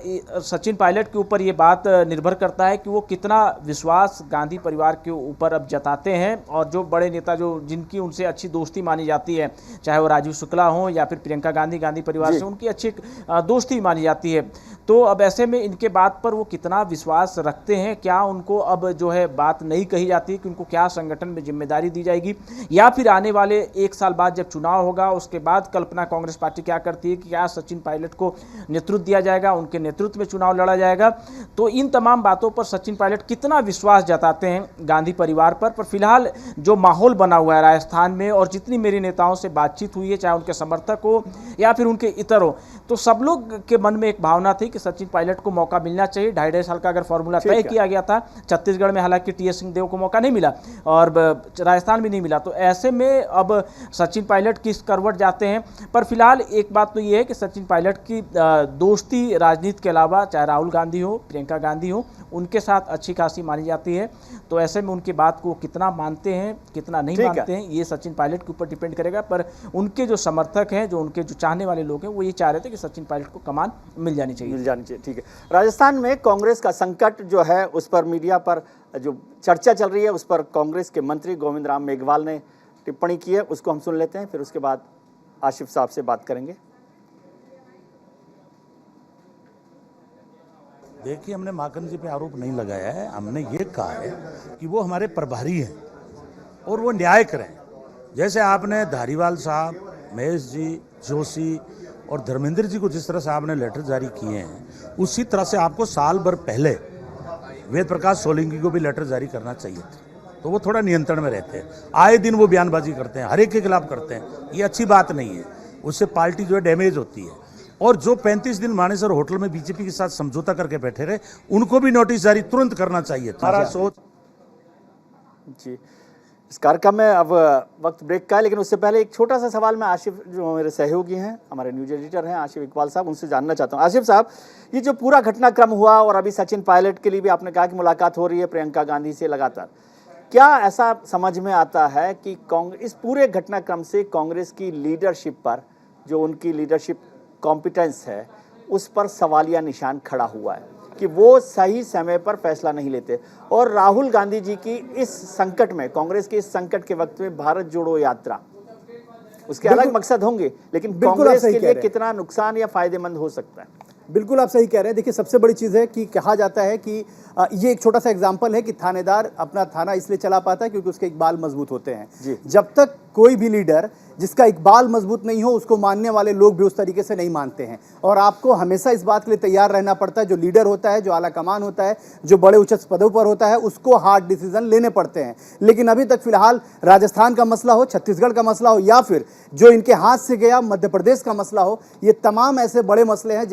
सचिन पायलट के ऊपर ये बात निर्भर करता है कि वो कितना विश्वास गांधी परिवार के ऊपर अब जताते हैं, और जो बड़े नेता जो जिनकी उनसे अच्छी दोस्ती मानी जाती है, चाहे वो राजीव शुक्ला हो या फिर प्रियंका गांधी गांधी परिवार से उनकी अच्छी दोस्ती मानी जाती है, तो अब ऐसे में इनके बात पर वो कितना विश्वास रखते हैं, क्या उनको अब जो है बात नहीं कही जाती है कि उनको क्या संगठन में जिम्मेदारी दी जाएगी, या फिर आने वाले 1 साल बाद जब चुनाव होगा उसके बाद कल्पना कांग्रेस पार्टी क्या करती है कि क्या सचिन पायलट को नेतृत्व दिया जाएगा, उनके नेतृत्व में चुनाव लड़ा जाएगा। तो इन तमाम बातों पर सचिन पायलट कितना विश्वास जताते हैं गांधी परिवार पर फिलहाल जो माहौल बना हुआ है राजस्थान में, और जितनी मेरी नेताओं से बातचीत हुई है, चाहे उनके समर्थक हो या फिर उनके इतर हो, तो सब लोग के मन में एक भावना थी कि सचिन पायलट को मौका मिलना चाहिए। 2.5 साल का अगर फॉर्मूला तय किया गया था, छत्तीसगढ़ में हालांकि टीएस सिंहदेव को मौका नहीं मिला और राजस्थान भी नहीं मिला, तो ऐसे में अब सचिन पायलट किस करवट जाते हैं। पर फिलहाल एक बात तो ये है कि सचिन पायलट की दोस्ती राजनीति के अलावा चाहे राहुल गांधी हो, प्रियंका गांधी हो, उनके साथ अच्छी खासी मानी जाती है। तो ऐसे में उनकी बात को कितना मानते हैं कितना नहीं मानते हैं ये सचिन पायलट के ऊपर डिपेंड करेगा। पर उनके जो समर्थक हैं, जो उनके जो चाहने वाले लोग हैं, वो ये चाह रहे थे कि सचिन पायलट को कमान मिल जानी चाहिए। ठीक है। राजस्थान में कांग्रेस का संकट जो है उस पर मीडिया पर जो चर्चा चल रही है, उस पर कांग्रेस के मंत्री गोविंद राम मेघवाल ने टिप्पणी की है, उसको हम सुन लेते हैं, फिर उसके बाद आशिफ साहब से बात करेंगे। देखिए, हमने माकन जी पे आरोप नहीं लगाया है, हमने ये कहा है कि वो हमारे प्रभारी हैं और वो न्याय करें। जैसे आपने धारीवाल साहब, महेश जी, जोशी और धर्मेंद्र जी को जिस तरह से आपने लेटर जारी किए हैं, उसी तरह से आपको साल भर पहले वेद प्रकाश सोलंकी को भी लेटर जारी करना चाहिए था। तो वो थोड़ा नियंत्रण में रहते हैं, आए दिन वो बयानबाजी करते हैं, हर एक के खिलाफ करते हैं, ये अच्छी बात नहीं है, उससे पार्टी जो है डैमेज होती है। और जो 35 दिन मानेसर होटल में बीजेपी के साथ समझौता करके बैठे रहे, उनको भी नोटिस जारी तुरंत करना चाहिए। हमारा सोच जी। इस कार्यक्रम में अब वक्त ब्रेक का है, लेकिन उससे पहले एक छोटा सा सवाल मैं आशिफ, जो मेरे सहयोगी हैं, हमारे न्यूज एडिटर हैं आशिफ इकबाल साहब, उनसे जानना चाहता हूं। आशिफ साहब, ये जो पूरा घटनाक्रम हुआ और अभी सचिन पायलट के लिए भी आपने कहा कि मुलाकात हो रही है प्रियंका गांधी से लगातार, क्या ऐसा समझ में आता है कि इस पूरे घटनाक्रम से कांग्रेस की लीडरशिप पर, जो उनकी लीडरशिप कॉम्पिटेंस है, उस पर सवालिया निशान खड़ा हुआ है कि वो सही समय पर फैसला नहीं लेते, और राहुल गांधी जी की इस संकट में, कांग्रेस के इस संकट के वक्त में भारत जोड़ो यात्रा, उसके अलग मकसद होंगे, लेकिन कांग्रेस के लिए कितना नुकसान या फायदेमंद हो सकता है? बिल्कुल आप सही कह रहे हैं। देखिए, सबसे बड़ी चीज़ है कि कहा जाता है कि ये एक छोटा सा एग्जाम्पल है कि थानेदार अपना थाना इसलिए चला पाता है क्योंकि उसके इकबाल मजबूत होते हैं। जब तक कोई भी लीडर जिसका इकबाल मजबूत नहीं हो, उसको मानने वाले लोग भी उस तरीके से नहीं मानते हैं, और आपको हमेशा इस बात के लिए तैयार रहना पड़ता है। जो लीडर होता है, जो आला कमान होता है, जो बड़े उच्च पदों पर होता है, उसको हार्ड डिसीजन लेने पड़ते हैं। लेकिन अभी तक फिलहाल राजस्थान का मसला हो, छत्तीसगढ़ का मसला हो, या फिर जो इनके हाथ से गया मध्य प्रदेश का मसला हो, ये तमाम ऐसे बड़े मसले हैं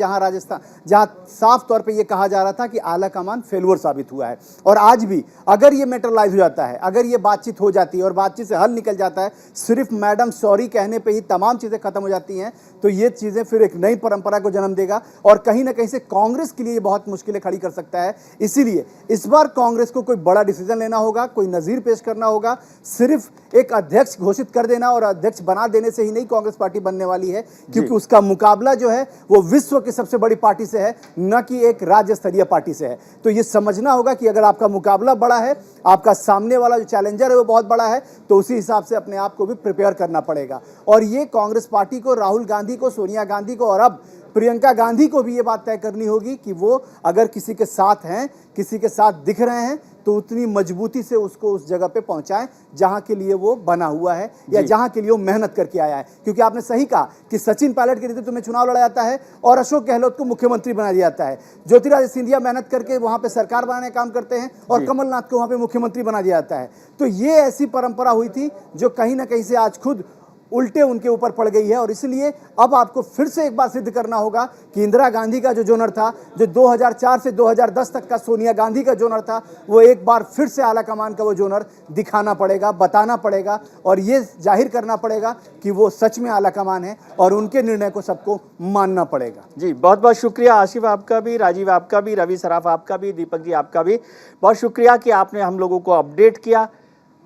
जहाँ साफ तौर पर यह कहा जा रहा था कि आला कमान फेलुअर साबित हुआ है। और आज भी अगर ये मैटरलाइज हो जाता है, अगर ये बातचीत हो जाती है और बातचीत से हल निकल जाता है, सिर्फ मैडम सॉरी कहने पे ही तमाम चीजें खत्म हो जाती हैं, तो ये चीजें फिर एक नई परंपरा को जन्म देगा और कहीं ना कहीं से कांग्रेस के लिए बहुत मुश्किलें खड़ी कर सकता है। इसीलिए इस बार कांग्रेस को कोई बड़ा डिसीजन लेना होगा, कोई नजीर पेश करना होगा। सिर्फ एक अध्यक्ष घोषित कर देना और अध्यक्ष बना देने से ही नहीं कांग्रेस पार्टी बनने वाली है, क्योंकि उसका मुकाबला जो है वो विश्व की सबसे बड़ी पार्टी से है, न कि एक राज्य स्तरीय पार्टी से है। तो ये समझना होगा कि अगर आपका मुकाबला बड़ा है, आपका सामने वाला जो चैलेंजर है वो बहुत बड़ा है, तो उसी हिसाब से अपने आप को भी प्रिपेयर करना पड़ेगा। और ये कांग्रेस पार्टी को, राहुल गांधी को, सोनिया गांधी को और अब प्रियंका गांधी को भी ये बात तय करनी होगी कि वो अगर किसी के साथ हैं, किसी के साथ दिख रहे हैं, तो उतनी मजबूती से उसको उस जगह पे पहुंचाएं जहां के लिए वो बना हुआ है या जहां के लिए वो मेहनत करके आया है। क्योंकि आपने सही कहा कि सचिन पायलट के नेतृत्व में चुनाव लड़ा जाता है और अशोक गहलोत को मुख्यमंत्री बना दिया जाता है। ज्योतिरादित्य सिंधिया मेहनत करके वहां पे सरकार बनाने का काम करते हैं और कमलनाथ को वहां पे मुख्यमंत्री बना दिया जाता है। तो ये ऐसी परंपरा हुई थी जो कहीं ना कहीं से आज खुद उल्टे उनके ऊपर पड़ गई है। और इसलिए अब आपको फिर से एक बार सिद्ध करना होगा कि इंदिरा गांधी का जो जोनर था, जो 2004 से 2010 तक का सोनिया गांधी का जोनर था, वो एक बार फिर से आला कमान का वो जोनर दिखाना पड़ेगा, बताना पड़ेगा और ये जाहिर करना पड़ेगा कि वो सच में आला कमान है और उनके निर्णय को सबको मानना पड़ेगा। जी, बहुत बहुत शुक्रिया आशिफ आपका भी, राजीव आपका भी, रवि सराफ आपका भी, दीपक जी आपका भी बहुत शुक्रिया कि आपने हम लोगों को अपडेट किया।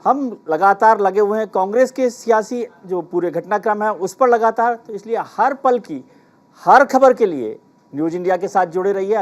हम लगातार लगे हुए हैं कांग्रेस के सियासी जो पूरे घटनाक्रम है उस पर लगातार, तो इसलिए हर पल की हर खबर के लिए न्यूज़ इंडिया के साथ जुड़े रहिए।